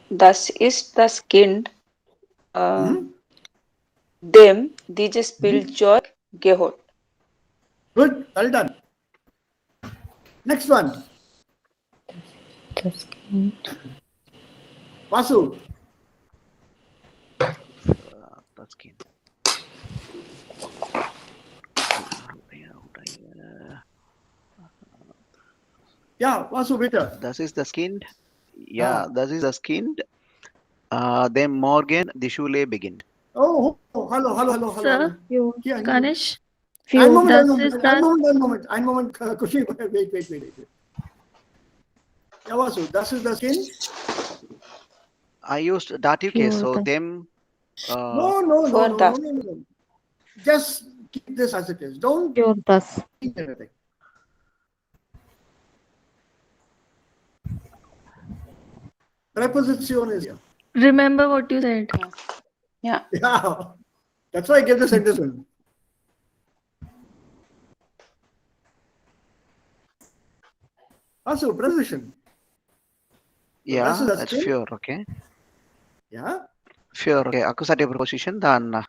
Speaker 7: Das ist das Kind, dem dieses Spielzeug gehört.
Speaker 2: Good. Well done. Next one.
Speaker 6: Das Kind.
Speaker 2: Vasu.
Speaker 3: That's key.
Speaker 2: Yeah, Vasu, bitte.
Speaker 3: Das ist das Kind. Ja, das ist das Kind. Dem Morgen die Schule beginnt.
Speaker 2: Oh, hello.
Speaker 5: Sir,
Speaker 2: Yeah,
Speaker 5: Ganesh.
Speaker 2: Ein Moment, Kushi, wait. Ja, Vasu, das ist das Kind?
Speaker 3: I used dative case, so them.
Speaker 2: No. Just keep this as it is. Don't
Speaker 1: Das.
Speaker 2: change anything. Preposition is here.
Speaker 5: Remember what you said.
Speaker 7: Ja.
Speaker 2: Yeah. That's why I gave the sentence one. Also, preposition.
Speaker 3: Yeah,
Speaker 2: das ist das
Speaker 3: that's
Speaker 2: Kind?
Speaker 3: pure, okay.
Speaker 2: Ja?
Speaker 3: Pure, okay. Accusative preposition, dann.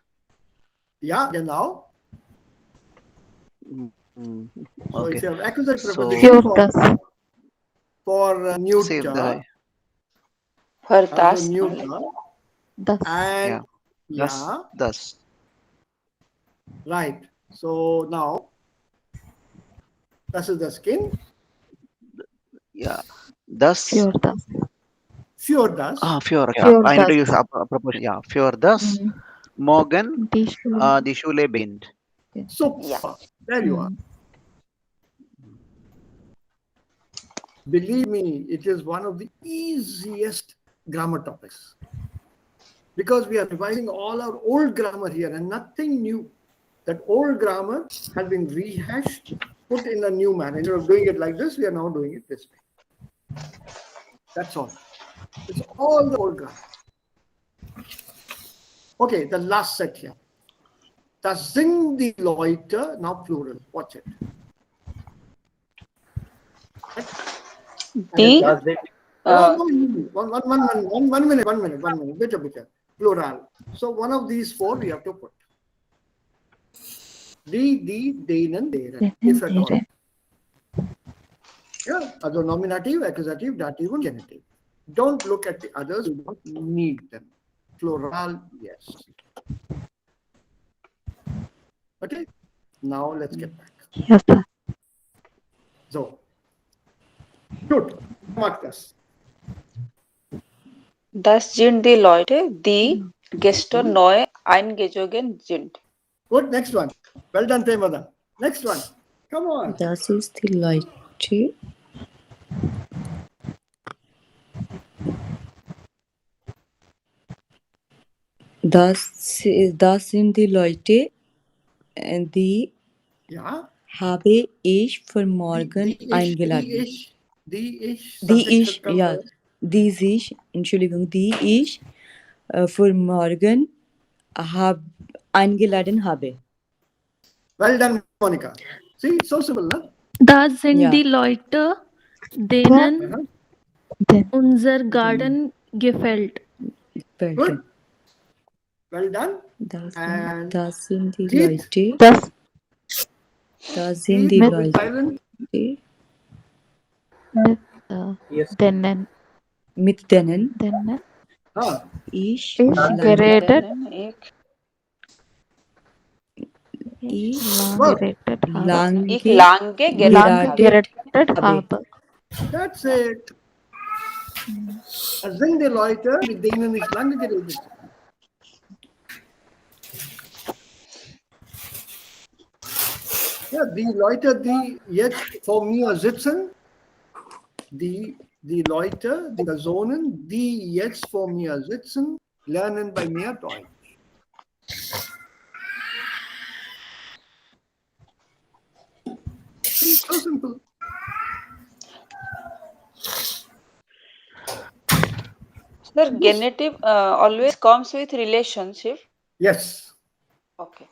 Speaker 2: Ja, genau. So
Speaker 3: Okay.
Speaker 2: if you have accusative
Speaker 3: So-
Speaker 2: preposition
Speaker 1: Das.
Speaker 2: for
Speaker 3: Save
Speaker 2: neuter,
Speaker 3: the.
Speaker 7: Für
Speaker 2: also
Speaker 7: das.
Speaker 2: neuter,
Speaker 1: Das.
Speaker 2: and
Speaker 3: Thus.
Speaker 2: yeah,
Speaker 3: Thus.
Speaker 2: right. So now, das ist das Kind.
Speaker 3: Yeah. Thus.
Speaker 1: Das.
Speaker 2: Für das.
Speaker 3: Pure. Okay.
Speaker 1: Für
Speaker 3: I need to
Speaker 1: das.
Speaker 3: use a preposition. Yeah. Pure. Thus. Morgen
Speaker 1: Die Schule.
Speaker 3: die Schule beginnt.
Speaker 2: Super.
Speaker 7: Yeah.
Speaker 2: There you are. Believe me, it is one of the easiest grammar topics because we are revising all our old grammar here and nothing new. That old grammar has been rehashed, put in a new manner. Instead of doing it like this, we are now doing it this way. That's all. It's all the old grammar. Okay, the last set here. Das sind die Leute, now plural. Watch it.
Speaker 7: The
Speaker 4: Does it?
Speaker 2: One minute. Bitte. Plural. So one of these four we have to put. Die, denen, deren, if at all. Yeah, also nominative, accusative, dative, and genitive. Don't look at the others, you don't need them. Plural, yes. Okay, now let's get back.
Speaker 1: Yes, sir.
Speaker 2: So, good. Mark this.
Speaker 7: Das sind die Leute, die gestern neu eingezogen sind.
Speaker 2: Good, next one. Well done, Temada. Next one. Come on.
Speaker 6: Das ist die Leute. Das sind die Leute, die
Speaker 2: Ja.
Speaker 6: habe ich für morgen eingeladen. Die ich für morgen eingeladen habe.
Speaker 2: Well done, Monica. See, so simple, no?
Speaker 5: Das sind die Leute, denen unser Garten gefällt.
Speaker 2: Good. Well done.
Speaker 6: Das sind die
Speaker 2: Keith?
Speaker 6: Leute. Das sind die
Speaker 2: Keith,
Speaker 6: Leute.
Speaker 2: silent.
Speaker 4: Yes.
Speaker 6: Mit denen
Speaker 2: Ah,
Speaker 6: ich
Speaker 1: Geredet.
Speaker 7: lange geredet habe.
Speaker 2: that's it. Das sind die Leute, mit denen ich lange geredet habe. Ja, die Leute, die jetzt vor mir sitzen, die Leute, die Personen, die jetzt vor mir sitzen, lernen bei mir Deutsch. It's so simple.
Speaker 7: Sir, genitive always comes with relationship.
Speaker 2: Yes.
Speaker 7: Okay.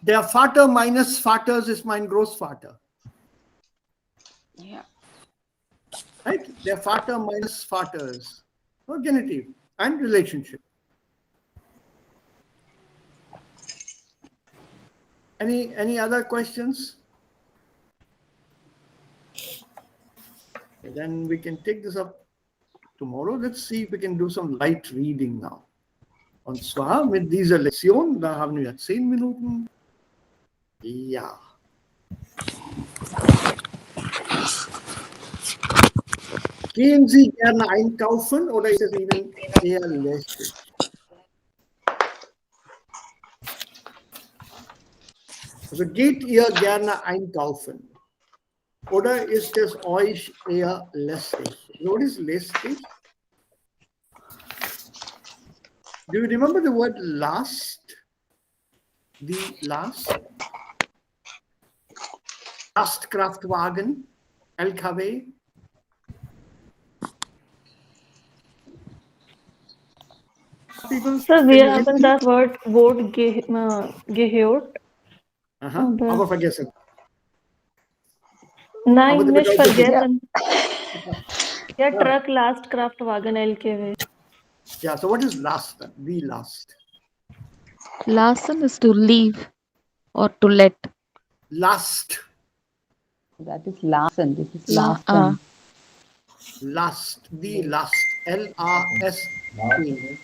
Speaker 2: Der Vater meines Vaters ist mein Großvater.
Speaker 7: Yeah.
Speaker 2: Right? Der Vater meines Vaters. No, genitive and relationship. Any other questions? Okay, then we can take this up tomorrow. Let's see if we can do some light reading now. Und zwar mit dieser Lektion, da haben wir 10 Minuten. Ja. Gehen Sie gerne einkaufen oder ist es Ihnen eher lästig? Also geht ihr gerne einkaufen oder ist es euch eher lästig? What is lästig? Do you remember the word last? The last? Lastkraftwagen, LKW.
Speaker 5: Sir, wir haben das Wort gehört.
Speaker 2: Aber vergessen.
Speaker 5: Nein, nicht vergessen. Ja, Truck, Last, Kraftwagen, LKW.
Speaker 2: Yeah, so what is last then? The last.
Speaker 1: Lassen is to leave or to let.
Speaker 2: Last.
Speaker 9: That is lassen. This is lassen.
Speaker 2: Last. The last. L-A-S-T.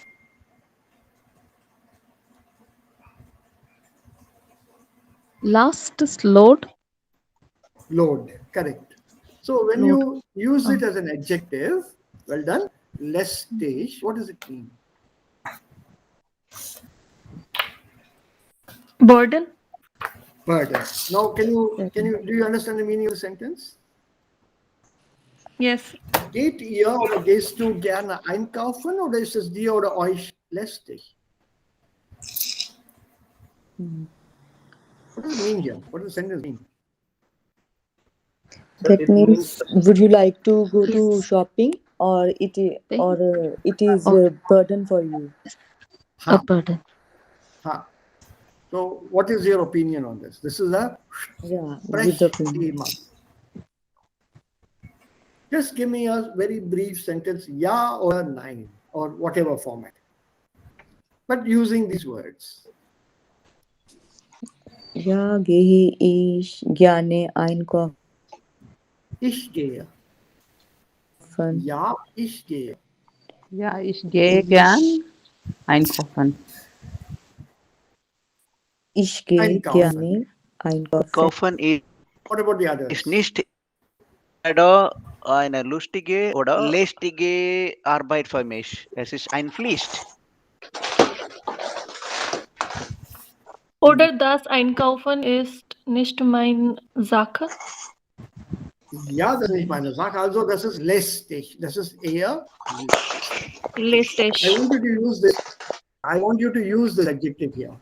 Speaker 1: Last is load.
Speaker 2: Load. Correct. So when you use it as an adjective, well done. Lästig. What does it mean?
Speaker 5: Burden.
Speaker 2: burden. Now, do you understand the meaning of the sentence?
Speaker 5: Yes.
Speaker 2: Geht ihr oder gehst du gerne einkaufen oder ist es dir oder euch lästig? What does it mean here? What does the sentence mean?
Speaker 6: That
Speaker 4: it
Speaker 6: means, would you like to go to shopping, or it is a burden for you?
Speaker 9: A burden.
Speaker 2: So, what is your opinion on this? This is a fresh theme. Just give me a very brief sentence, ja or nein, or whatever format, but using these words.
Speaker 6: Ja, gehe ich gerne einkaufen.
Speaker 2: Ich gehe. Ja, ich gehe.
Speaker 1: Ja, ich gehe gern einkaufen.
Speaker 6: Ich gehe gerne einkaufen.
Speaker 3: Kaufen ist
Speaker 2: What about the others?
Speaker 3: nicht eine lustige oder lästige Arbeit für mich. Es ist ein Pflicht.
Speaker 5: Oder das Einkaufen ist nicht meine Sache?
Speaker 2: Ja, das ist nicht meine Sache. Also, das ist lästig. Das ist eher
Speaker 5: lästig.
Speaker 2: I want you to use this adjective here.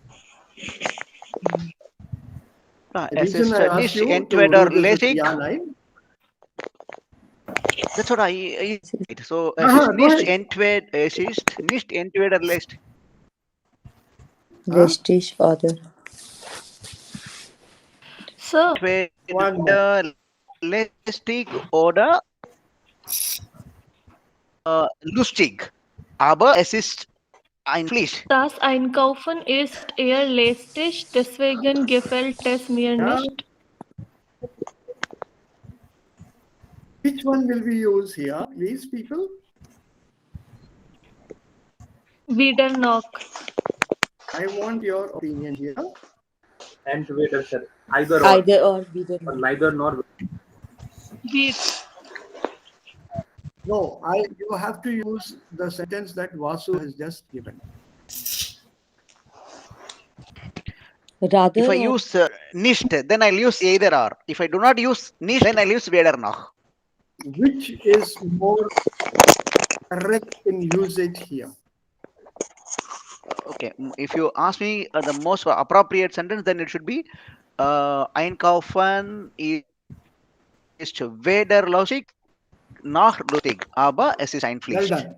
Speaker 3: Es ist nicht entweder lästig. That's what I so es ist nicht entweder lästig.
Speaker 6: Lästig oder
Speaker 5: So.
Speaker 3: Entweder lästig oder lustig. Aber es ist ein Pflicht.
Speaker 5: Das Einkaufen ist eher lästig, deswegen gefällt es mir nicht.
Speaker 2: Which one will we use here, please, people?
Speaker 5: Weder noch.
Speaker 2: I want your opinion here.
Speaker 4: And whether, sir. Either
Speaker 6: or whether.
Speaker 4: Or neither nor.
Speaker 2: No, you have to use the sentence that Vasu has just given.
Speaker 6: Rather,
Speaker 3: if I use nicht, then I'll use either or. If I do not use nicht, then I'll use weder noch.
Speaker 2: Which is more correct in usage here?
Speaker 3: Okay, if you ask me the most appropriate sentence, then it should be einkaufen ist weder lustig noch lustig, aber es ist ein Pflicht.
Speaker 2: Well done.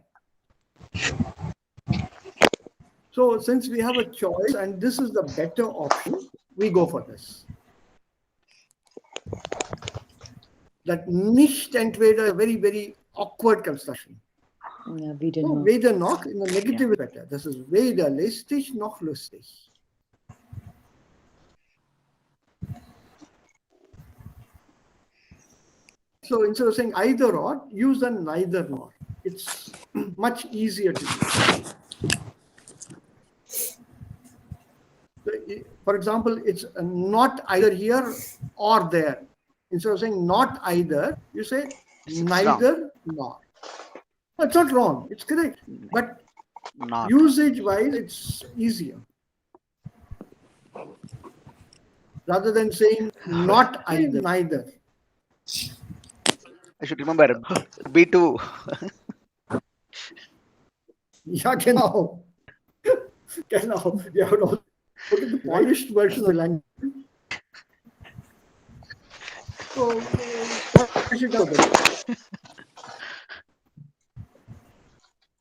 Speaker 2: So, since we have a choice and this is the better option, we go for this. That nicht entweder, very, very awkward construction.
Speaker 6: Ja, weder
Speaker 2: noch. Weder noch, in the negative is better. This is weder lästig noch lustig. So instead of saying either or, use a neither nor. It's much easier to use. For example, it's not either here or there. Instead of saying not either, you say neither nor. It's not wrong, it's correct. But usage-wise, it's easier. Rather than saying not either, neither.
Speaker 3: I should remember B2.
Speaker 2: Ja, genau. Genau. You have to look at the polished version of the language. So, what should do?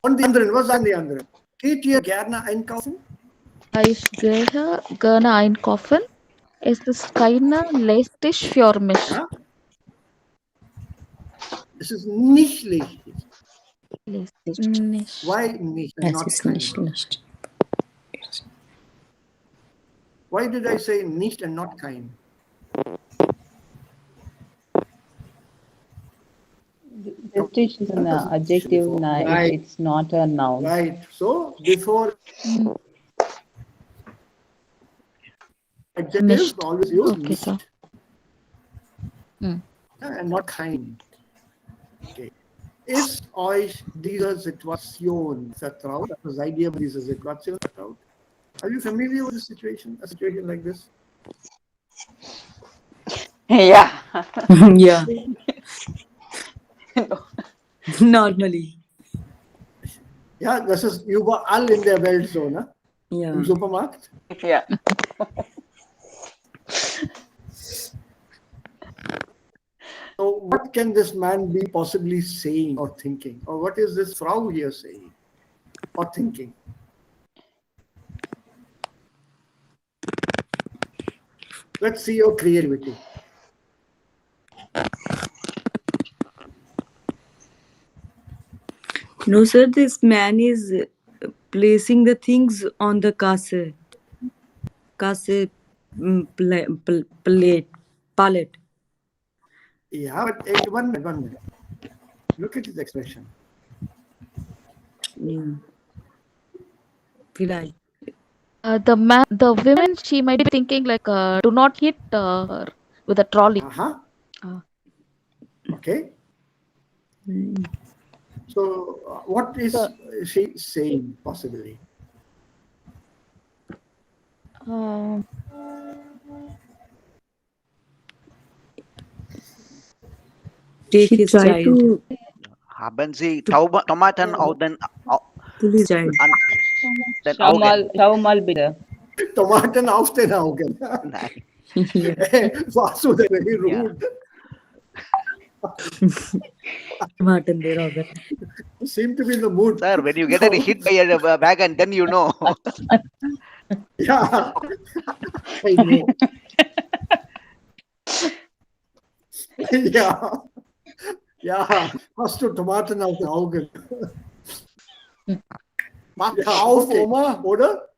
Speaker 2: Und die anderen, was sagen die anderen? Geht ihr gerne einkaufen?
Speaker 9: Ich gehe gerne einkaufen. Es ist keine lästig für mich.
Speaker 2: Ja? Es ist nicht lästig.
Speaker 9: Nicht.
Speaker 2: Why nicht?
Speaker 6: Es ist nicht.
Speaker 2: Why did I say nicht and not kind?
Speaker 9: Lästig is an adjective,
Speaker 2: right.
Speaker 9: It's not a noun.
Speaker 2: Right. So, before adjectives, always use
Speaker 9: Okay,
Speaker 2: nicht.
Speaker 9: sir.
Speaker 2: And not kind. Okay. Ist euch diese Situation vertraut? Das seid ihr mit dieser Situation vertraut? Are you familiar with a situation like this?
Speaker 7: Yeah.
Speaker 6: Yeah, normally.
Speaker 2: Ja, das ist überall in der Welt so, ne?
Speaker 6: Yeah.
Speaker 2: Im Supermarkt.
Speaker 7: Yeah.
Speaker 2: So what can this man be possibly saying or thinking? Or what is this Frau here saying or thinking? Let's see your creativity.
Speaker 6: No, sir, this man is placing the things on the cassette plate, palette.
Speaker 2: Yeah, but 1 minute. Look at his expression.
Speaker 6: Yeah. Feel
Speaker 9: The women, she might be thinking like, do not hit her with a trolley.
Speaker 2: Uh-huh.
Speaker 9: Uh,
Speaker 2: Okay.
Speaker 6: Mm.
Speaker 2: So what is she saying possibly?
Speaker 9: uh,
Speaker 6: Take
Speaker 10: She
Speaker 6: his
Speaker 10: tried
Speaker 6: child,
Speaker 10: to
Speaker 3: Haben Sie
Speaker 6: to
Speaker 3: Tomaten
Speaker 6: pull his child.
Speaker 3: den
Speaker 1: Schau
Speaker 3: Augen?
Speaker 1: mal, schau mal bitte.
Speaker 2: Tomaten auf den Augen.
Speaker 3: Nein.
Speaker 6: Yeah.
Speaker 2: Vasu, they're very rude.
Speaker 6: Martin there over.
Speaker 2: You seem to be in the mood.
Speaker 3: Sir, when you get hit by a wagon, then you know.
Speaker 2: Yeah, I know. Ja, ja, hast du Tomaten auf den Augen? Mach auf, Oma, oder?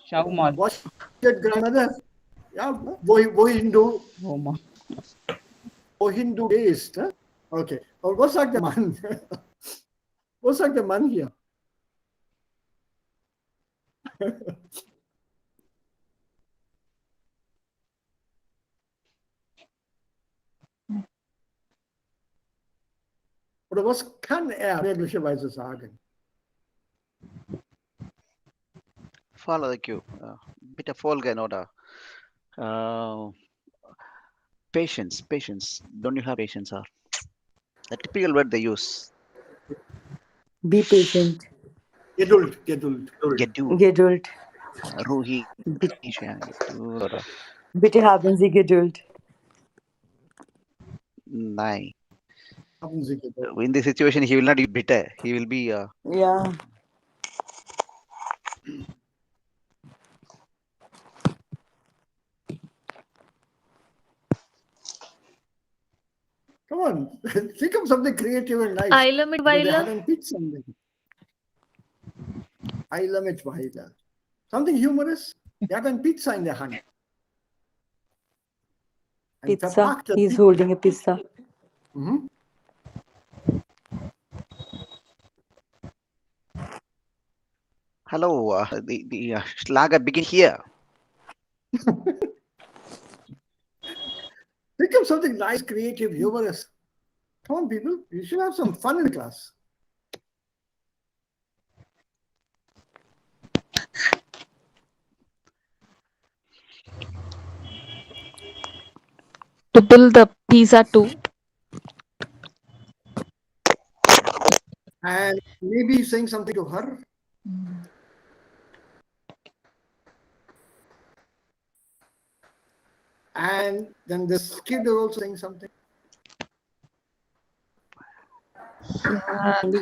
Speaker 1: Schau mal.
Speaker 2: What's your grandmother? Ja, wohin du gehst. Okay, und was sagt der Mann? Was sagt der Mann hier? Oder was kann er möglicherweise sagen?
Speaker 3: Follow the cue. Bitte folgen oder patience. Don't you have patience? Or the typical word they use.
Speaker 6: Be patient.
Speaker 2: Geduld.
Speaker 6: Geduld.
Speaker 3: Ruhi.
Speaker 6: Bit-
Speaker 3: Oder
Speaker 6: Bitte haben Sie Geduld.
Speaker 3: nein.
Speaker 2: Haben Sie Geduld.
Speaker 3: In this situation, he will not be bitter. He will be.
Speaker 6: Yeah.
Speaker 2: Come on, think of something creative and nice.
Speaker 5: Aila mit
Speaker 2: They
Speaker 5: Vaila.
Speaker 2: hadn't picked something. Aila mit Vaila. Something humorous. They had a pizza in their hand. And
Speaker 6: Pizza.
Speaker 2: verpackt the
Speaker 6: He's
Speaker 2: pizza.
Speaker 6: holding a pizza.
Speaker 2: Mhm.
Speaker 3: Hello. The Schlager begin here.
Speaker 2: Think of something nice, creative, humorous. Come on, people. You should have some fun in class.
Speaker 9: to build the pizza too.
Speaker 2: And maybe saying something to her. And then this kid is also saying something.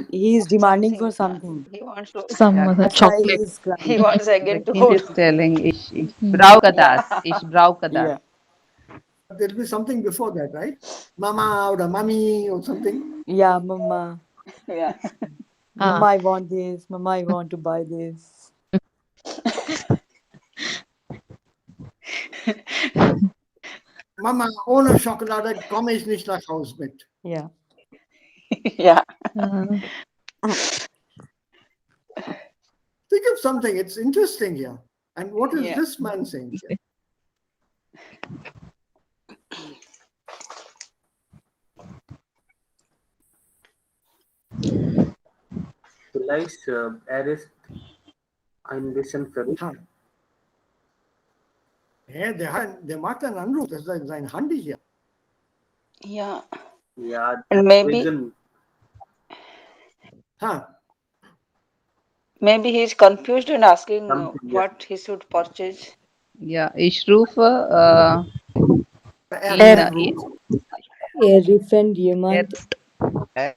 Speaker 6: He is demanding for something.
Speaker 7: He wants to.
Speaker 9: Some
Speaker 7: Yeah.
Speaker 9: other
Speaker 6: That's why he
Speaker 9: chocolate.
Speaker 6: is
Speaker 7: He
Speaker 6: crying.
Speaker 7: wants
Speaker 1: The
Speaker 7: again to
Speaker 1: kid
Speaker 7: hold.
Speaker 1: is telling, ich
Speaker 9: Hmm.
Speaker 1: brauche das, ich brauche das.
Speaker 6: Yeah.
Speaker 2: But there'll be something before that, right? Mama or mommy or something.
Speaker 6: Yeah, Mama.
Speaker 7: Yeah.
Speaker 6: Mama, I want this. Mama, I want to buy this.
Speaker 2: Mama, ohne Schokolade komme ich nicht nach Hause mit.
Speaker 6: Yeah.
Speaker 7: Yeah.
Speaker 2: Think of something. It's interesting here. And what is
Speaker 7: Yeah.
Speaker 2: this man saying here?
Speaker 4: Vielleicht er ist ein bisschen verrückt.
Speaker 2: Huh. Yeah, they marked an unroof. Das ist sein Handy hier.
Speaker 7: Yeah.
Speaker 4: Yeah,
Speaker 7: And maybe
Speaker 4: poison.
Speaker 2: Huh.
Speaker 7: maybe he's confused and asking
Speaker 4: Something, yes.
Speaker 7: what he should purchase.
Speaker 1: Yeah, ich rufe in
Speaker 2: Roof.
Speaker 6: Rufen jemand
Speaker 1: er,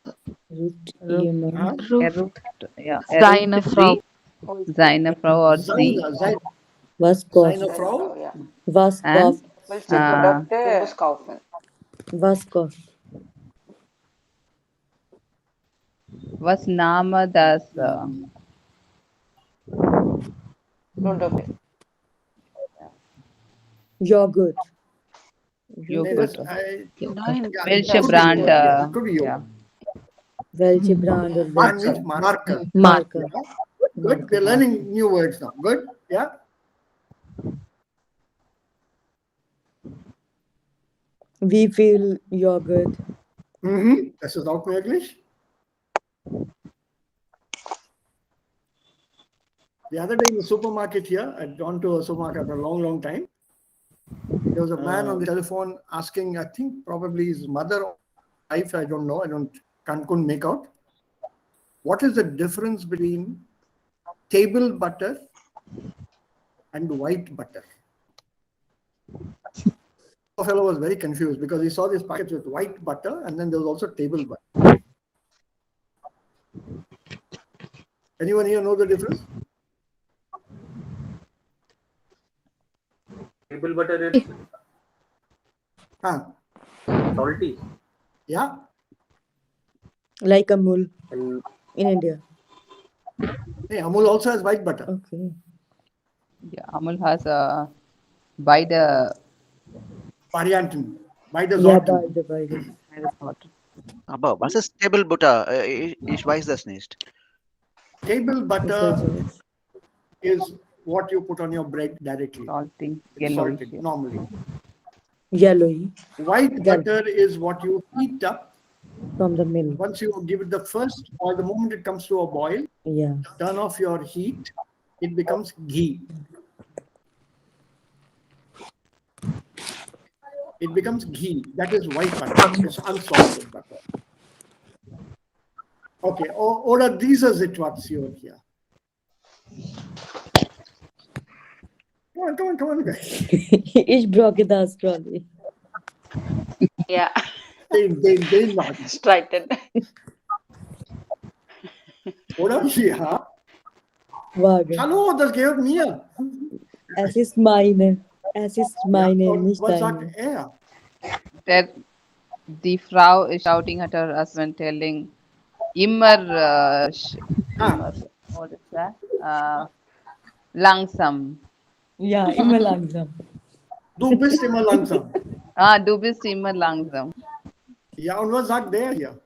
Speaker 6: ruft
Speaker 1: ruft,
Speaker 6: jemand.
Speaker 2: Huh?
Speaker 1: er
Speaker 9: Ruft
Speaker 1: ruft, ja, er
Speaker 9: seine
Speaker 1: ruft
Speaker 9: Frau.
Speaker 1: sie, seine Frau or sie,
Speaker 6: Was
Speaker 2: Seine
Speaker 6: kauft?
Speaker 2: Frau.
Speaker 7: Yeah.
Speaker 6: Was
Speaker 1: and
Speaker 6: kauft?
Speaker 7: Welche
Speaker 1: uh,
Speaker 7: Produkte muss kaufen?
Speaker 6: Was kauft?
Speaker 1: was Name das
Speaker 7: Produkte.
Speaker 6: Yogurt.
Speaker 2: Nee,
Speaker 1: Joghurt?
Speaker 2: das,
Speaker 7: Nein.
Speaker 2: yeah,
Speaker 1: Welche
Speaker 2: it could be
Speaker 1: Brand?
Speaker 2: yogurt, yes. It could be
Speaker 1: Ja.
Speaker 2: yogurt.
Speaker 6: Welche Brand oder
Speaker 2: Brand
Speaker 6: welche
Speaker 2: means marker.
Speaker 6: Marke?
Speaker 2: Yeah. Good. We're learning new words now. Good. Yeah.
Speaker 6: Wie viel Joghurt?
Speaker 2: Das ist auch möglich. The other day in the supermarket here, I'd gone to a supermarket after a long, long time. There was a man on the telephone asking, I think probably his mother or wife, I don't know, couldn't make out. What is the difference between table butter and white butter? The fellow was very confused because he saw these packets with white butter and then there was also table butter. Anyone here know the difference?
Speaker 4: Table butter is
Speaker 2: Huh?
Speaker 4: salty.
Speaker 2: Yeah.
Speaker 6: Like Amul
Speaker 4: And
Speaker 6: in India.
Speaker 2: Hey, Amul also has white butter.
Speaker 6: Okay.
Speaker 1: Yeah, Amul has a beide
Speaker 2: Varianten. Beide
Speaker 6: Ja,
Speaker 2: Sorten.
Speaker 6: beide.
Speaker 1: Sorten.
Speaker 3: Aber was ist Table Butter? Ich weiß das nicht.
Speaker 2: Table
Speaker 6: Ich
Speaker 2: butter
Speaker 6: weiß nicht.
Speaker 2: is what you put on your bread directly.
Speaker 1: Salting,
Speaker 2: It's
Speaker 1: yellowish.
Speaker 2: salted normally.
Speaker 6: Yellowy
Speaker 2: White butter is what you heat up.
Speaker 6: from the milk.
Speaker 2: Once you give it the first boil, the moment it comes to a boil,
Speaker 6: Yeah.
Speaker 2: turn off your heat, it becomes ghee. It becomes ghee. That is white butter. It's unsalted butter. Okay, oder diese Situation hier. Come on, guys.
Speaker 6: Ich brauche das Trolley.
Speaker 7: Yeah.
Speaker 2: Den not.
Speaker 7: Straighten.
Speaker 2: Oder? Ja.
Speaker 6: Waage.
Speaker 2: Hallo, das gehört mir.
Speaker 6: Es ist meine. Es ist meine,
Speaker 2: Und
Speaker 6: nicht
Speaker 2: was
Speaker 6: deine.
Speaker 2: sagt
Speaker 1: Der, die Frau is shouting at her husband, telling, immer, what is that? Langsam.
Speaker 6: Ja, immer langsam.
Speaker 2: Du bist immer langsam.
Speaker 1: Du bist immer langsam.
Speaker 2: Ja, und was sagt der hier?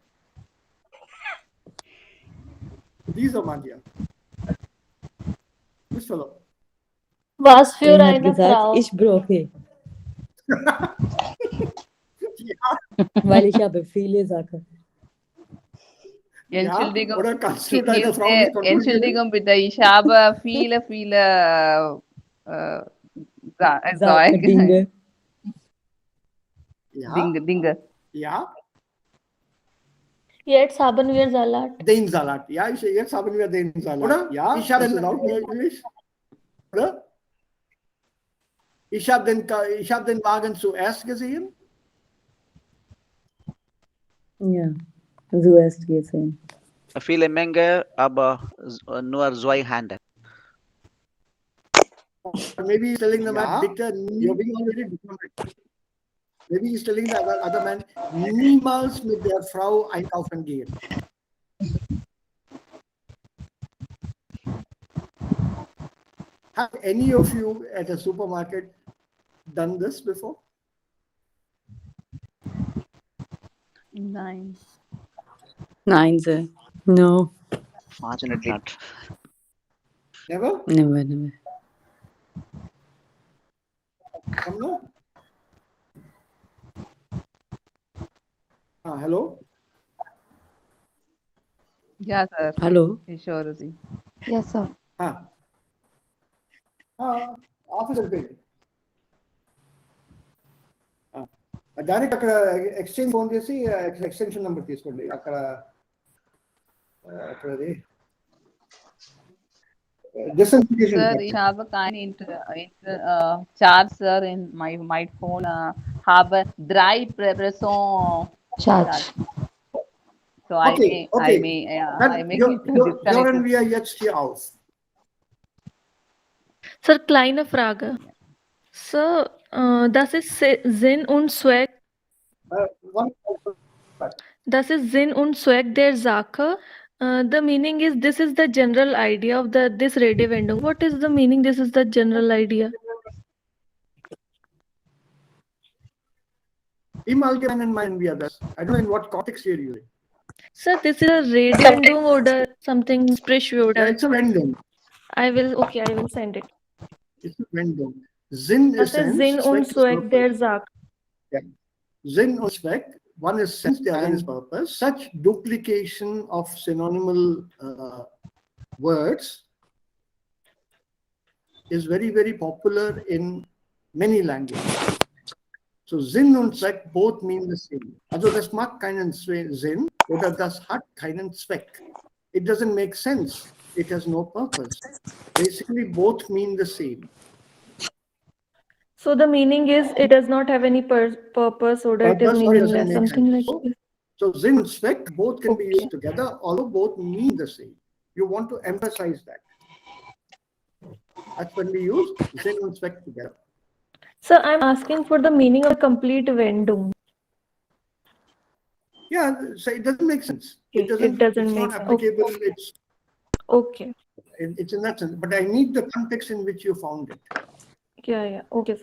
Speaker 2: Dieser Mann hier. This fellow.
Speaker 5: Was für
Speaker 6: Er hat
Speaker 5: eine
Speaker 6: gesagt,
Speaker 5: Frau.
Speaker 6: ich brauche.
Speaker 2: Ja,
Speaker 6: Weil ich habe viele Sachen.
Speaker 1: Entschuldigung,
Speaker 2: oder kannst du deine Frau nicht kontrollieren?
Speaker 1: Entschuldigung bitte, ich habe viele
Speaker 6: Dinge.
Speaker 2: Ja,
Speaker 1: Dinge.
Speaker 2: ja,
Speaker 5: Jetzt haben wir Salat.
Speaker 2: den Salat. Ja, jetzt haben wir den Salat. Oder? Ja, ich habe das auch möglich. Oder? Ich hab den Wagen zuerst gesehen.
Speaker 6: Ja, zuerst gesehen.
Speaker 3: Viele Menge, aber nur zwei Hände.
Speaker 2: Maybe he's telling the man, bitte, you're being already diplomatic. Maybe he's telling the other man, niemals mit der Frau einkaufen gehen. Have any of you at a supermarket done this before?
Speaker 1: Nein.
Speaker 6: Nein, sir. No.
Speaker 3: Fortunately not.
Speaker 2: Never?
Speaker 6: Never.
Speaker 2: Come no? Hello?
Speaker 1: Ja, sir.
Speaker 6: Hallo?
Speaker 1: Ich höre Sie.
Speaker 9: Yes, sir.
Speaker 2: Officer Bill. Direct అక్కడ exchange phone చేసి extension number తీసుకోండి అక్కడ అక్కడది desensitization
Speaker 1: Sir,
Speaker 2: button.
Speaker 1: ich habe keine Charge, sir, in my phone. Habe drei Person
Speaker 9: Charge.
Speaker 1: So
Speaker 2: Okay, okay.
Speaker 1: I may
Speaker 2: Hören
Speaker 1: disconnect.
Speaker 2: wir jetzt hier auf.
Speaker 5: Sir, kleine Frage. Sir, das ist Sinn und Zweck.
Speaker 2: One,
Speaker 5: Das ist Sinn und Zweck der Sache. The meaning is this is the general idea of this Redewendung. What is the meaning? This is the general idea.
Speaker 2: Im Allgemeinen meinen wir das. I don't know in what context you're using.
Speaker 5: Sir, this is a Redewendung oder something Sprichwort.
Speaker 2: Yeah, it's a Wendung.
Speaker 5: I will send it.
Speaker 2: It's a Wendung. Sinn
Speaker 5: Das
Speaker 2: is
Speaker 5: ist
Speaker 2: sense,
Speaker 5: Sinn und
Speaker 2: Zweck is
Speaker 5: Zweck
Speaker 2: purpose.
Speaker 5: der Sache.
Speaker 2: Yeah. Sinn und Zweck, one is sense, the other is purpose. Such duplication of synonymal words is very, very popular in many languages. So Sinn und Zweck both mean the same. Also das mag keinen Sinn oder das hat keinen Zweck. It doesn't make sense. It has no purpose. Basically both mean the same.
Speaker 5: So the meaning is it does not have any purpose or it is meaningless, something like this.
Speaker 2: So Sinn and Zweck both can be used together, although both mean the same. You want to emphasize that. That's when we use Sinn and Zweck together.
Speaker 5: So I'm asking for the meaning of complete Wendung.
Speaker 2: Yeah, so it doesn't make sense.
Speaker 5: It doesn't
Speaker 2: it's
Speaker 5: make
Speaker 2: not
Speaker 5: sense.
Speaker 2: applicable.
Speaker 5: Okay.
Speaker 2: It's in that sense. But I need the context in which you found it.
Speaker 5: Yeah. Okay, sir.